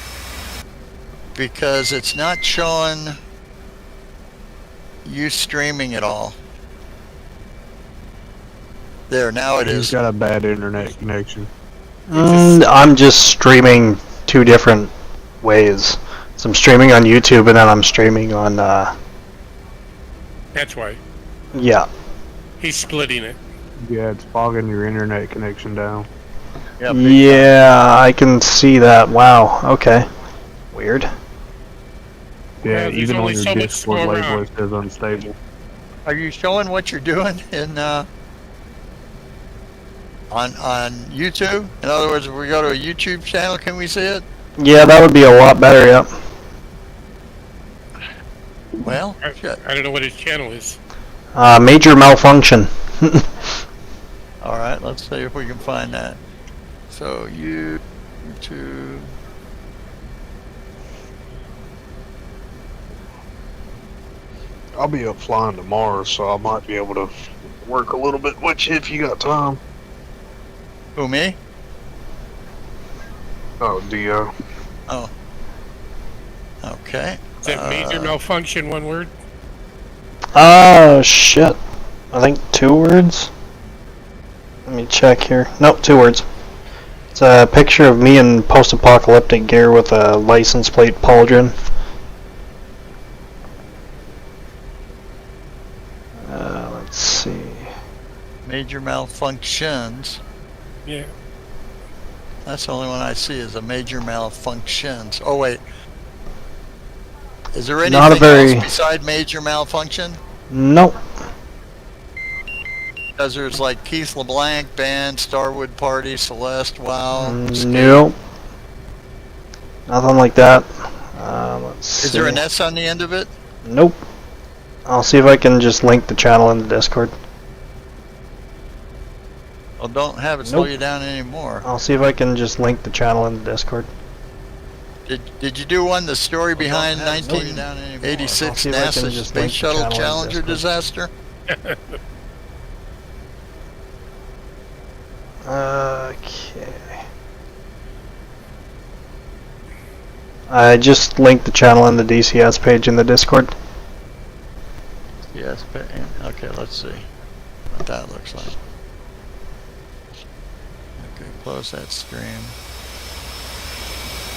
because it's not showing you streaming at all. There, now it He's is. got a bad internet connection. I'm just streaming two different ways. So I'm streaming on YouTube and then I'm streaming on, That's why. yeah. He's splitting it. Yeah, it's bogging your internet connection down. Yeah, big Yeah, I can see that. Wow, okay. Weird. Yeah, Yeah, there's even on only your so much to Discord go label around. it says unstable. Are you showing what you're doing in on YouTube? In other words, if we go to a YouTube channel, can we see it? Yeah, that would be a lot better, yep. Well, shit. I don't know what his channel is. Major malfunction. All right, let's see if we can find that. So YouTube. I'll be up flying tomorrow, so I might be able to work a little bit with you if you got time. Who, me? Oh, Dio. Oh. Okay. Is that major malfunction one word? Oh, shit. I think 2 words? Let me check here. Nope, 2 words. It's a picture of me in post-apocalyptic gear with a license plate pauldron. Let's see. Major malfunctions. Yeah. That's the only one I see is a major malfunctions. Oh wait. Is there anything Not a very- else beside major malfunction? Nope. Because there's like Keith LeBlanc, Band, Starwood Party, Celeste, WoW. Escape. Nope. Nothing like that. Let's see. Is there an S on the end of it? Nope. I'll see if I can just link the channel in the Discord. Well, don't have it slow Nope. you down anymore. I'll see if I can just link the channel in the Discord. Did you do one, the story behind don't have it slow you 1986 I'll see if I can NASA just Space link the Shuttle channel in Challenger Discord. disaster? Okay. I just linked the channel in the DCS page in the Discord. Yes, but okay, let's see what that looks like. Okay, close that stream.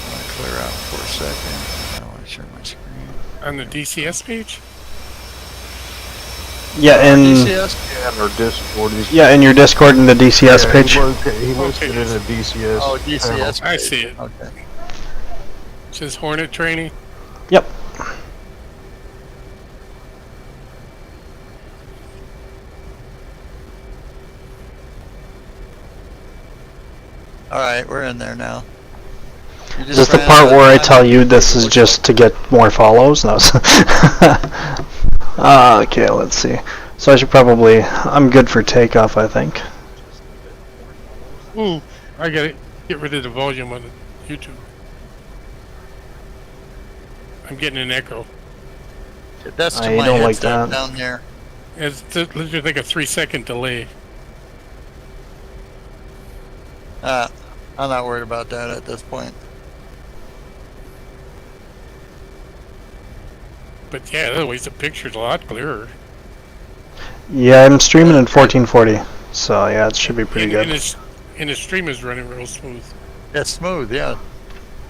I want to clear out for a second. I want to share my screen. On the DCS page? Yeah, in DCS? Yeah, in our Discord. yeah, in your Discord in the DCS page. He listed it in a DCS. Oh, DCS. I page. see it. Okay. It says Hornet training. Yep. All right, we're in there now. You Is this the ran part out of where I time? tell you this is just to get more follows? No. Okay, let's see. So I should probably... I'm good for takeoff, I think. Ooh, I gotta get rid of the volume on the YouTube. I'm getting an echo. That's to I my don't like headset that. down there. It's literally like a 3-second delay. I'm not worried about that at this point. But yeah, otherwise the picture's a lot clearer. Yeah, I'm streaming in 1440. So yeah, it should be pretty And good. the stream is running real smooth. That's smooth, yeah.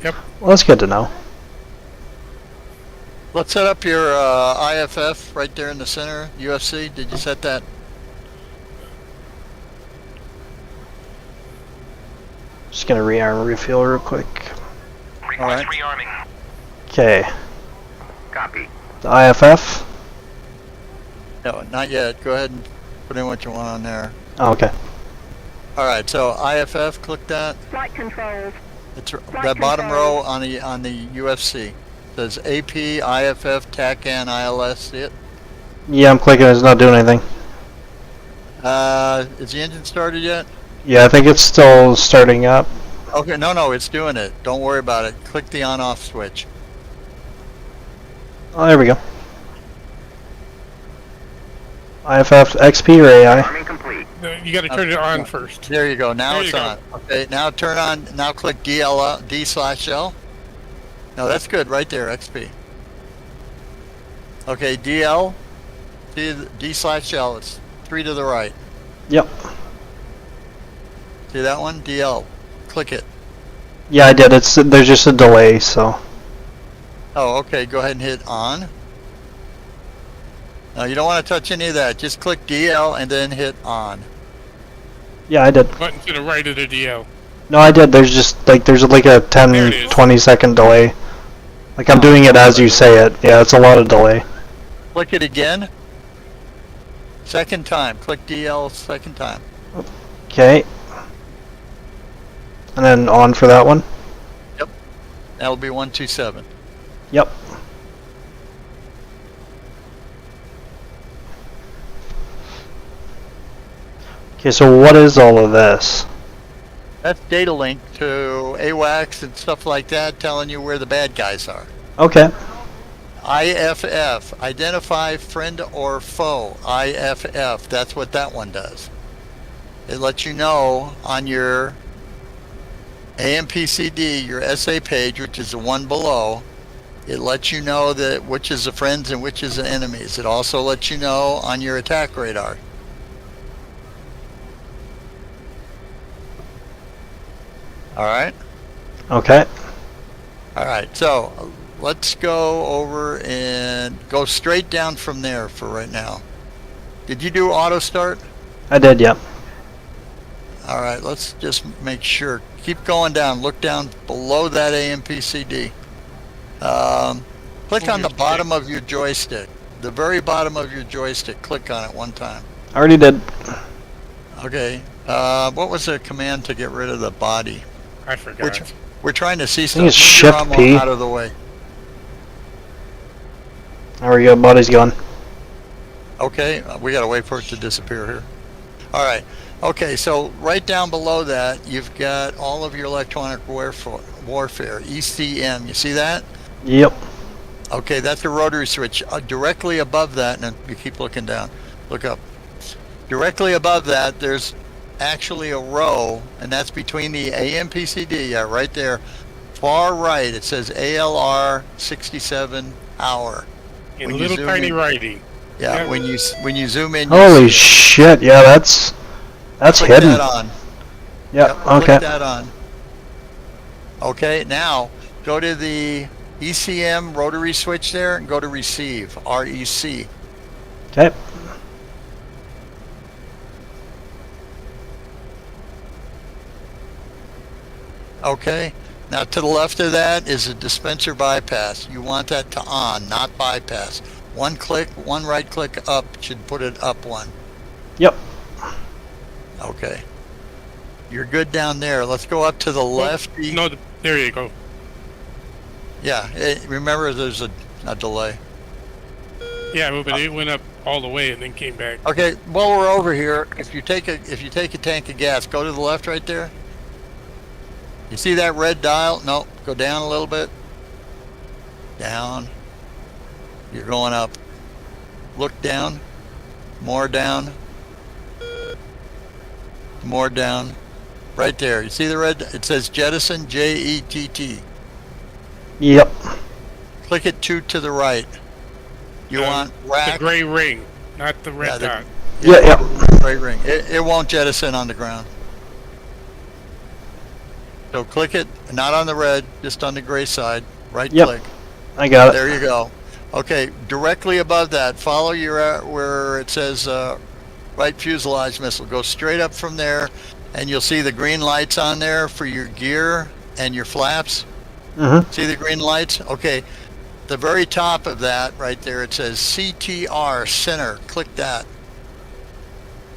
Yep. Well, that's good to know. Let's set up your IFF right there in the center. UFC, did you set that? Just gonna rearm refuel real quick. Request Alright. rearming. Okay. Copy. The IFF. No, not yet. Go ahead and put in what you want on there. Oh, okay. All right, so IFF, click that. Flight controls. It's that bottom row on the UFC. It says AP, IFF, TACAN, ILS. See it? Yeah, I'm clicking. It's not doing anything. Is the engine started yet? Yeah, I think it's still starting up. Okay, no, it's doing it. Don't worry about it. Click the on-off switch. Oh, there we go. IFF XP or AI? Arming complete. No, you gotta turn it on first. There you go. Now There it's you go. on. Okay, now turn on. Now click D/L. No, that's good right there. XP. Okay, DL. D/L. It's 3 to the right. Yep. See that one? DL. Click it. Yeah, I did. There's just a delay, so. Oh, okay. Go ahead and hit on. No, you don't want to touch any of that. Just click DL and then hit on. Yeah, I did. Button to the right of the DL. No, I did. There's like a There it 10, is. 20-second delay. Like I'm doing it as you say it. Yeah, it's a lot of delay. Click it again. Second time. Click DL second time. Okay. And then on for that one. That'll be 127. Yep. Okay, so what is all of this? That's data link to AWACS and stuff like that, telling you where the bad guys are. Okay. IFF, identify friend or foe. IFF, that's what that one does. It lets you know on your AMPCD, your SA page, which is the one below, it lets you know that which is the friends and which is the enemies. It also lets you know on your attack radar. All right. Okay. All right. So let's go over and go straight down from there for right now. Did you do auto start? I did, yeah. All right. Let's just make sure. Keep going down. Look down below that AMPCD. Click on the bottom of your joystick. The very bottom of your joystick. Click on it one time. Already did. Okay. What was the command to get rid of the body? I forgot. We're trying to see I think it's stuff. Move your Shift arm P. out of the way. There we go, body's gone. Okay, we gotta wait for it to disappear here. All right. Okay, so right down below that, you've got all of your electronic warfare, ECM. You see that? Yep. Okay, that's the rotary switch. Directly above that, and you keep looking down. Look up. Directly above that, there's actually a row, and that's between the AMPCD, yeah, right there. Far right, it says ALR 67 hour. In When you little zoom tiny in- writing. Yeah, Yeah. when you zoom in, you Holy see it. shit, yeah, that's Click hidden. that on. Yep, Click okay. that on. Okay, now go to the ECM rotary switch there and go to receive, REC. Okay. Okay, now to the left of that is a dispenser bypass. You want that to on, not bypass. One click, one right click up should put it up one. Yep. Okay. You're good down there. Let's go up to the left. No, there you go. Yeah, remember there's a delay. Yeah, but it went up all the way and then came back. Okay, while we're over here, if you take a tank of gas, go to the left right there. You see that red dial? No, go down a little bit. Down. You're going up. Look down. More down. More down. Right there. You see the red? It says jettison, JETT. Yep. Click it to the right. You want The rack? gray ring, not the red Yeah, dot. Yeah, yeah. Gray ring. It won't jettison on the ground. So click it, not on the red, just on the gray side. Right Yep. click. I got it. There you go. Okay, directly above that, follow your where it says right fuselage missile. Go straight up from there, and you'll see the green lights on there for your gear and your flaps. Mm-hmm. See the green lights? Okay. The very top of that, right there, it says CTR center. Click that.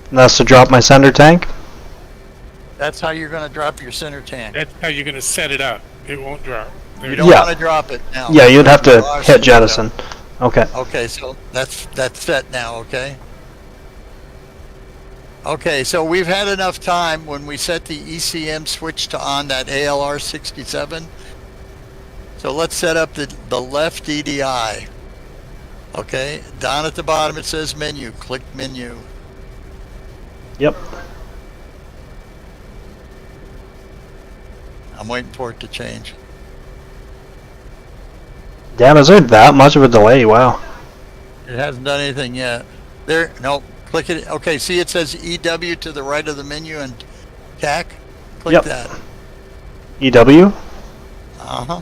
And that's to drop my center tank? That's how you're going to drop your center tank. That's how you're gonna set it up. It won't drop. There You you don't Yeah. want to drop it now. Yeah, you'd have to You are hit set jettison. Okay. up. Okay, so that's set now, okay? Okay, so we've had enough time when we set the ECM switch to on that ALR 67. So let's set up the left DDI. Okay, down at the bottom it says menu. Click menu. Yep. I'm waiting for it to change. Damn, is there that much of a delay? Wow. It hasn't done anything yet. There, no, click it. Okay, see it says EW to the right of the menu and TAC? Click Yep. that. EW? Uh-huh.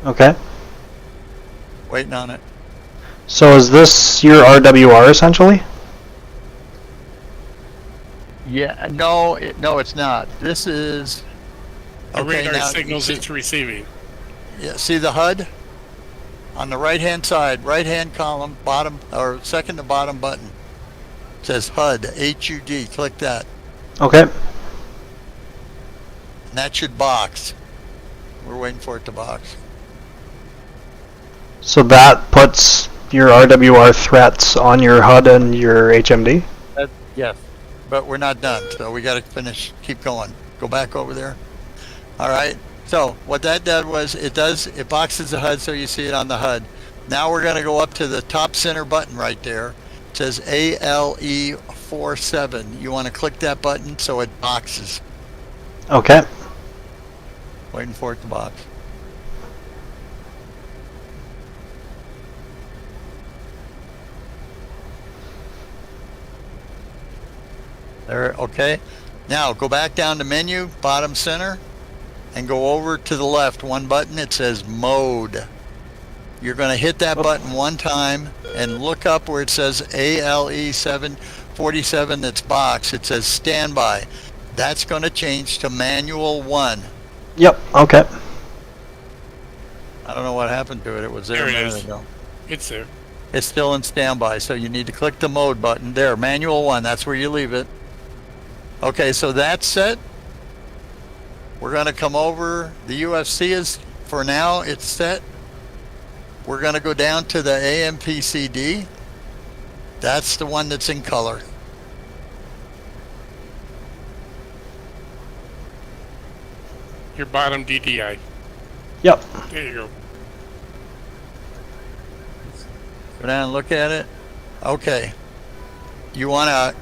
Okay. Waiting on it. So is this your RWR essentially? Yeah, no, it's not. This is... The radar now, signals see, it's receiving. yeah, see the HUD? On the right-hand side, right-hand column, bottom, or second to bottom button. It says HUD, H-U-D. Click that. Okay. And that should box. We're waiting for it to box. So that puts your RWR threats on your HUD and your HMD? Yes. But we're not done, so we got to finish. Keep going. Go back over there. All right. So what that did was it boxes the HUD so you see it on the HUD. Now we're going to go up to the top center button right there. It says ALE47. You want to click that button so it boxes. Okay. Waiting for it to box. There, okay. Now go back down to menu, bottom center, and go over to the left one button. It says mode. You're going to hit that button one time and look up where it says ALE747 that's box. It says standby. That's going to change to manual 1. Yep. Okay. I don't know what happened to it. It was there There a it minute is. ago. It's there. It's still in standby, so you need to click the mode button. There, manual 1. That's where you leave it. Okay, so that's set. We're going to come over. The UFC is, for now, it's set. We're going to go down to the AMPCD. That's the one that's in color. Your bottom DDI. Yep. There you go. Go down and look at it. Okay. You want to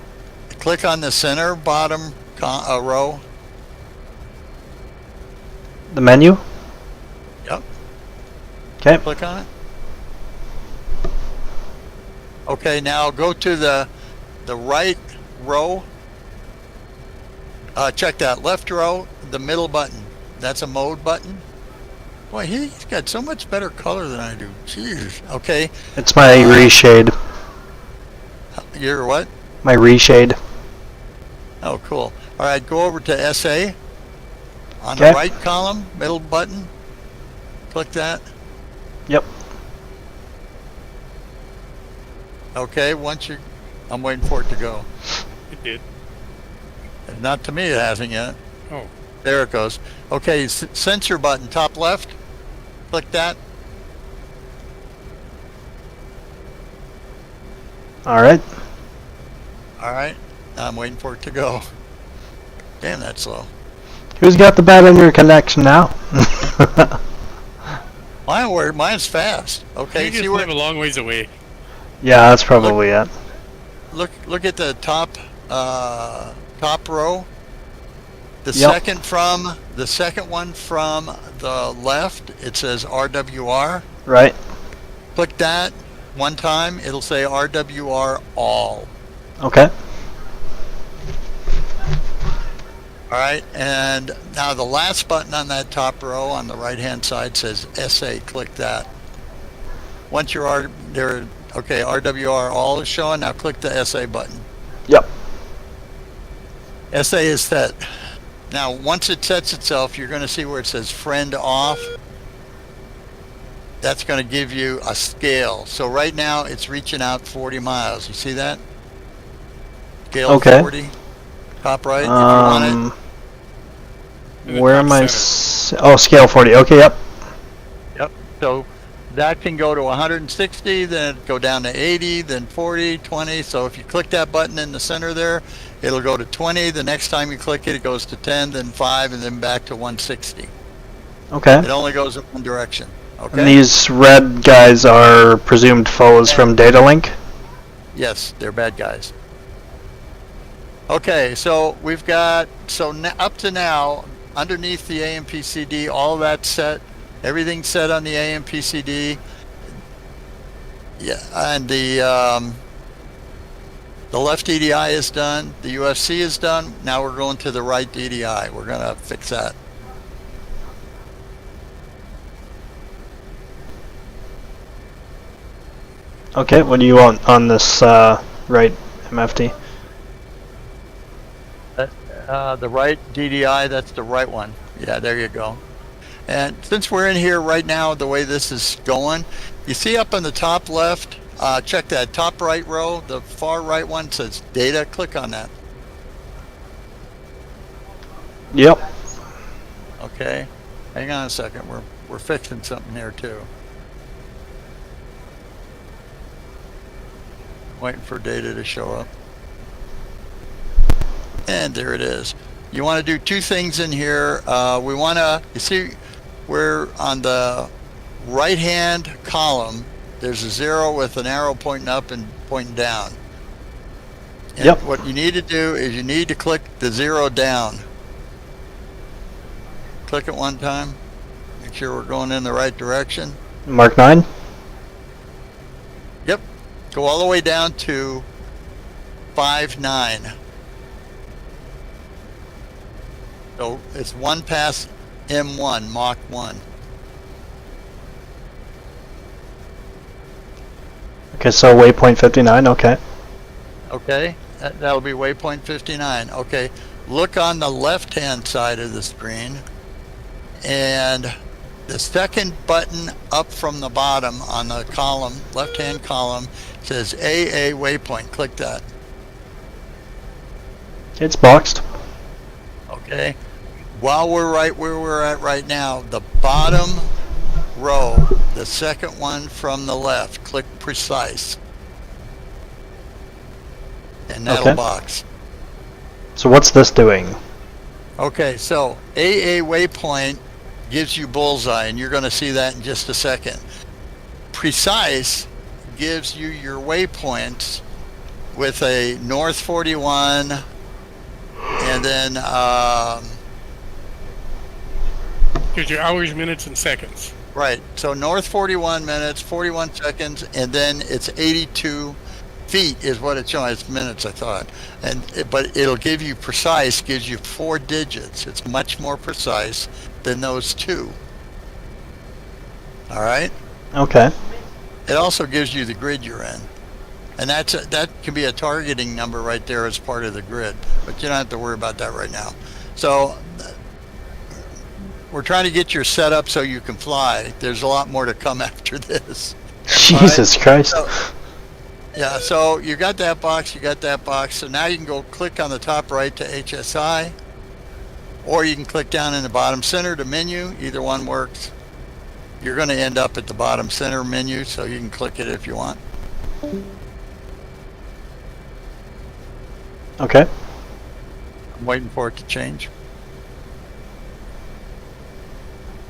click on the center bottom row. The menu. Yep. Okay. Click on it. Okay, now go to the right row. Check that left row, the middle button. That's a mode button. Boy, he's got so much better color than I do. Jeez. Okay. It's my reshade. You're what? My reshade. Oh, cool. All right, go over to SA. On Okay. the right column, middle button. Click that. Yep. Okay, I'm waiting for it to go. It did. Not to me, it hasn't yet. Oh. There it goes. Okay, sensor button, top left. Click that. All right. All right, I'm waiting for it to go. Damn, that's slow. Who's got the bad internet connection now? Mine's fast. Okay, You see just where? live a long ways away. Yeah, that's probably it. Look at the top row. The Yep. second one from the left, it says RWR. Right. Click that one time, it'll say RWR all. Okay. All right, and now the last button on that top row on the right hand side says SA. Click that. Once you're okay, RWR all is showing. Now click the SA button. Yep. SA is set. Now, once it sets itself, you're going to see where it says friend off. That's going to give you a scale. So right now, it's reaching out 40 miles. You see that? Scale Okay. 40. Top right, if you want it. In the Where top am I? center. Oh, scale 40. Okay, yep. Yep. So that can go to 160, then go down to 80, then 40, 20. So if you click that button in the center there, it'll go to 20. The next time you click it, it goes to 10, then 5, and then back to 160. Okay. It only goes in one direction. Okay? And these red guys are presumed foes from Datalink? Yes, they're bad guys. Okay, so we've got, up to now, underneath the AMPCD, all that's set. Everything's set on the AMPCD. Yeah, and the left DDI is done. The UFC is done. Now we're going to the right DDI. We're going to fix that. Okay, what do you want on this right MFT? The right DDI, that's the right one. Yeah, there you go. And since we're in here right now, the way this is going, you see up on the top left, check that top right row, the far right one says data. Click on that. Yep. Okay. Hang on a second. We're fixing something here too. Waiting for data to show up. And there it is. You want to do two things in here. We want to, you see, we're on the right hand column. There's a 0 with an arrow pointing up and pointing down. And Yep. what you need to do is you need to click the 0 down. Click it one time. Make sure we're going in the right direction. Mark 9? Yep. Go all the way down to 5.9. So it's one past M1, Mach 1. Okay, so waypoint 59, okay. Okay, that'll be waypoint 59. Okay, look on the left-hand side of the screen, and the second button up from the bottom on the column, left-hand column, says AA waypoint. Click that. It's boxed. Okay. While we're right where we're at right now, the bottom row, the second one from the left, click precise. And that'll Okay. box. So what's this doing? Okay, so AA waypoint gives you bullseye, and you're going to see that in just a second. Precise gives you your waypoints with a north 41, and then Here's your hours, minutes, and seconds. right. So north 41 minutes, 41 seconds, and then it's 82 feet is what it's showing. It's minutes, I thought, but it'll give you precise. Gives you 4 digits. It's much more precise than those 2. All right. Okay. It also gives you the grid you're in, and that can be a targeting number right there as part of the grid. But you don't have to worry about that right now. So we're trying to get your setup so you can fly. There's a lot more to come after this. Jesus Christ. So, yeah, so you got that box, you got that box. So now you can go click on the top right to HSI, or you can click down in the bottom center to menu. Either one works. You're going to end up at the bottom center menu, so you can click it if you want. Okay. I'm waiting for it to change.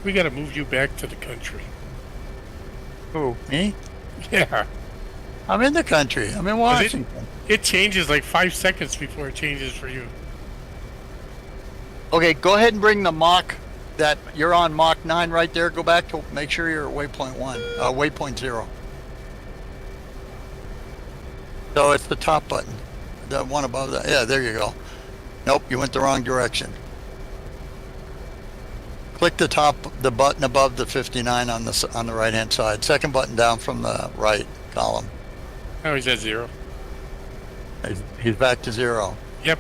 We gotta move you back to the country. Who? Me? Yeah. I'm in the country. I'm in Washington. It changes like 5 seconds before it changes for you. Okay, go ahead and bring the Mach that you're on Mach 9 right there. Go back to make sure you're at waypoint 1, waypoint 0. So it's the top button, the one above that. Yeah, there you go. Nope, you went the wrong direction. Click the button above the 59 on the right hand side. Second button down from the right column. Oh, he's at 0. He's back to 0. Yep.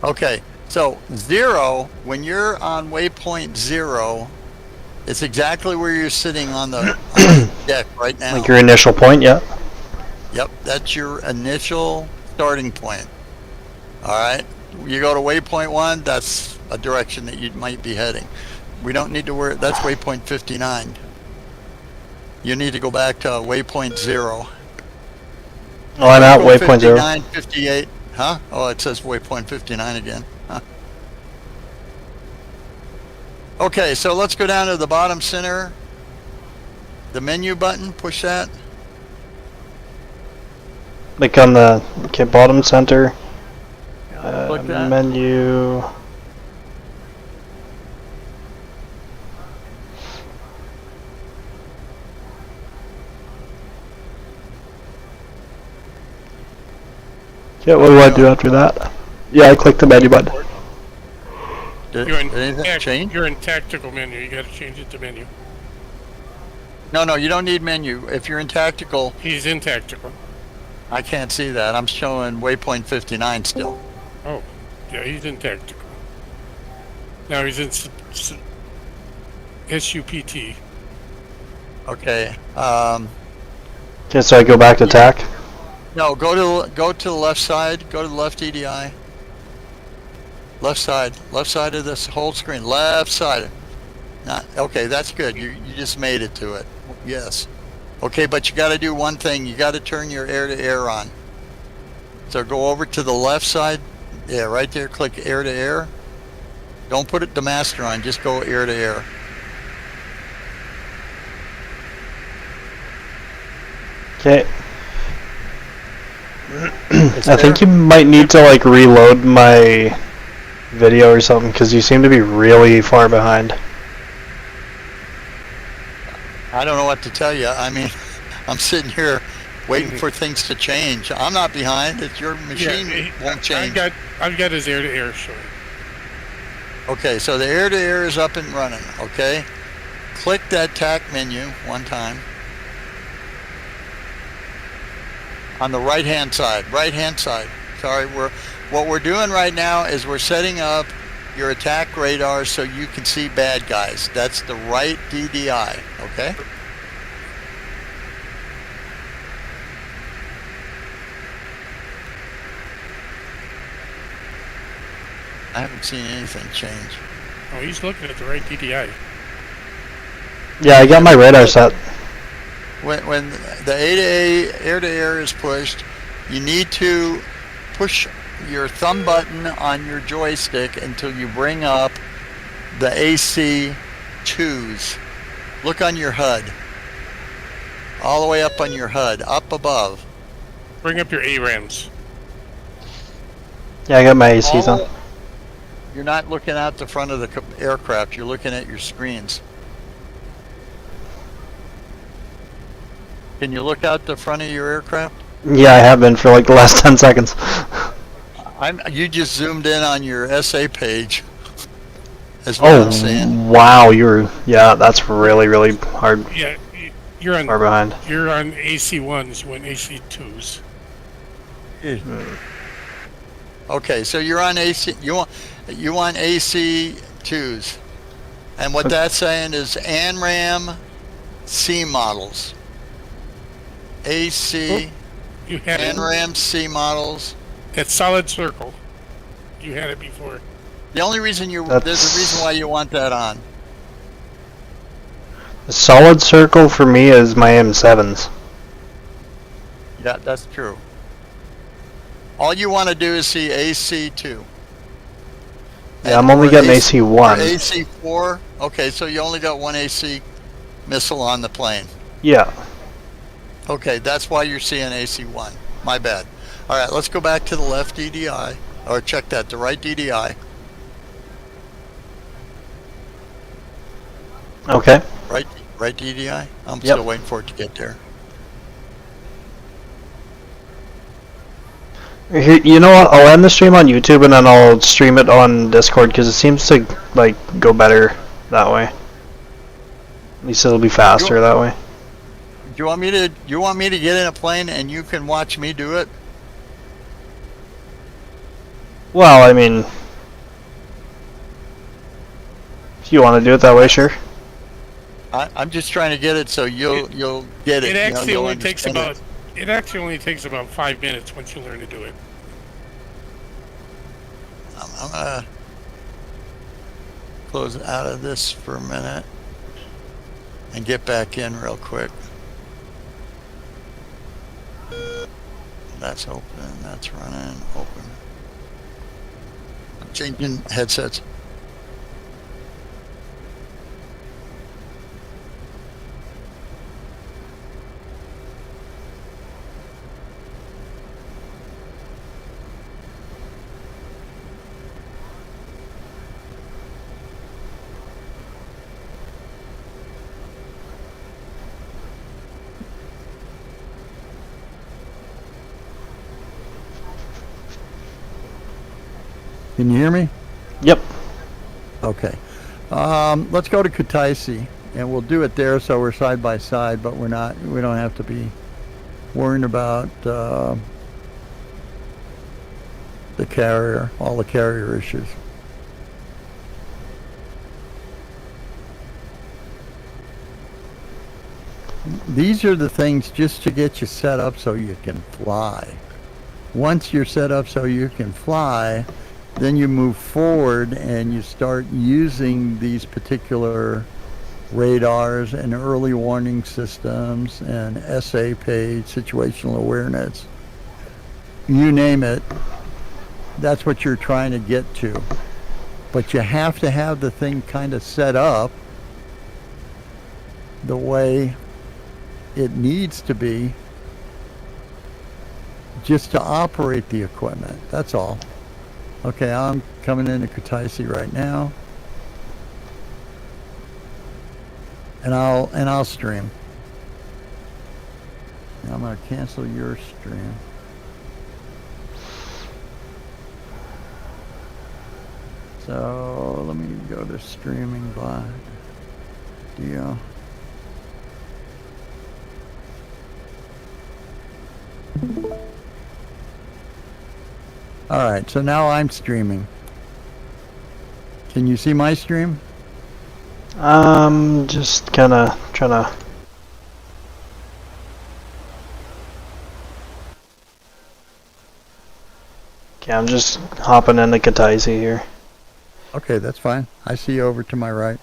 Okay, so 0, when you're on waypoint 0, it's exactly where you're sitting on the deck right now. Like your initial point, yeah. Yep, that's your initial starting point. All right, you go to waypoint 1, that's a direction that you might be heading. We don't need to worry, that's waypoint 59. You need to go back to waypoint 0. Oh, I'm at waypoint 0. 59, 58, huh? Oh, it says waypoint 59 again. Huh. Okay, so let's go down to the bottom center. The button, push that. Click on the bottom center. Click that. Menu. Yeah, what do I do after that? Yeah, I click the menu button. Did You're in, anything change? you're in tactical menu. You gotta change it to menu. No, you don't need menu. If you're in tactical, He's in tactical. I can't see that. I'm showing waypoint 59 still. Oh, yeah, he's in tactical. Now he's in SUPT. Okay. Okay, so I go back to TAC. No, go to the left side. Go to the left EDI. Left side of this whole screen. Left side. Not okay. That's good. You just made it to it. Yes. Okay, but you got to do one thing. You got to turn your air-to-air on. So go over to the left side. Yeah, right there. Click air-to-air. Don't put the master on. Just go air-to-air. Okay. I think you might need to like reload my video or something because you seem to be really far behind. I don't know what to tell you. I mean, I'm sitting here waiting for things to change. I'm not behind. It's your machine won't change. I've got his air-to-air showing. Okay, so the air-to-air is up and running, okay? Click that TAC menu one time. On the right-hand side, Sorry, what we're doing right now is we're setting up your attack radar so you can see bad guys. That's the right DDI, okay? I haven't seen anything change. Oh, he's looking at the right DDI. Yeah, I got my radar set. When the A-to-A air-to-air is pushed, you need to push your thumb button on your joystick until you bring up the AC2s. Look on your HUD. All the way up on your HUD, up above. Bring up your ARAMs. Yeah, I got my ACs on. You're not looking out the front of the aircraft, you're looking at your screens. Can you look out the front of your aircraft? Yeah, I have been for like the last 10 seconds. You just zoomed in on your SA page. Is what I'm saying. Wow, yeah, that's really, really hard. Yeah, you're on. Far behind. You're on AC1s. You went AC2s. Okay, so you're on AC. You want AC2s, and what that's saying is ANRAM C models. AC You had ANRAM C models. It's solid circle. You had it before. The only reason there's a reason why you want that on. The solid circle for me is my M7s. Yeah, that's true. All you want to do is see AC2. Yeah, I'm only getting AC1. AC4? Okay, so you only got one AC missile on the plane. Yeah. Okay, that's why you're seeing AC1. My bad. All right, let's go back to the left DDI. Or check that, the right DDI. Okay. Right DDI? I'm Yep. still waiting for it to get there. You know what? I'll end the stream on YouTube and then I'll stream it on Discord because it seems to like go better that way. At least it'll be faster that way. Do you want me to get in a plane and you can watch me do it? Well, I mean, if you want to do it that way, sure. I'm just trying to get it so you'll get it. It actually you'll only takes understand about. It actually only takes about 5 minutes once you learn to do it. I'm gonna close out of this for a minute and get back in real quick. That's open, that's running, open. I'm changing headsets. Can you hear me? Yep. Okay. Let's go to Kutaisi, and we'll do it there so we're side by side, but we don't have to be worrying about the carrier, all the carrier issues. These are the things just to get you set up so you can fly. Once you're set up so you can fly, then you move forward and you start using these particular radars and early warning systems and SA page, situational awareness. You name it, that's what you're trying to get to. But you have to have the thing kind of set up the way it needs to be just to operate the equipment. That's all. Okay, I'm coming into Kutaisi right now, and I'll stream. Now I'm going to cancel your stream. So let me go to streaming by deal. All right, so now I'm streaming. Can you see my stream? Just kind of trying to. Okay, I'm just hopping into Kataisi here. Okay, that's fine. I see you over to my right.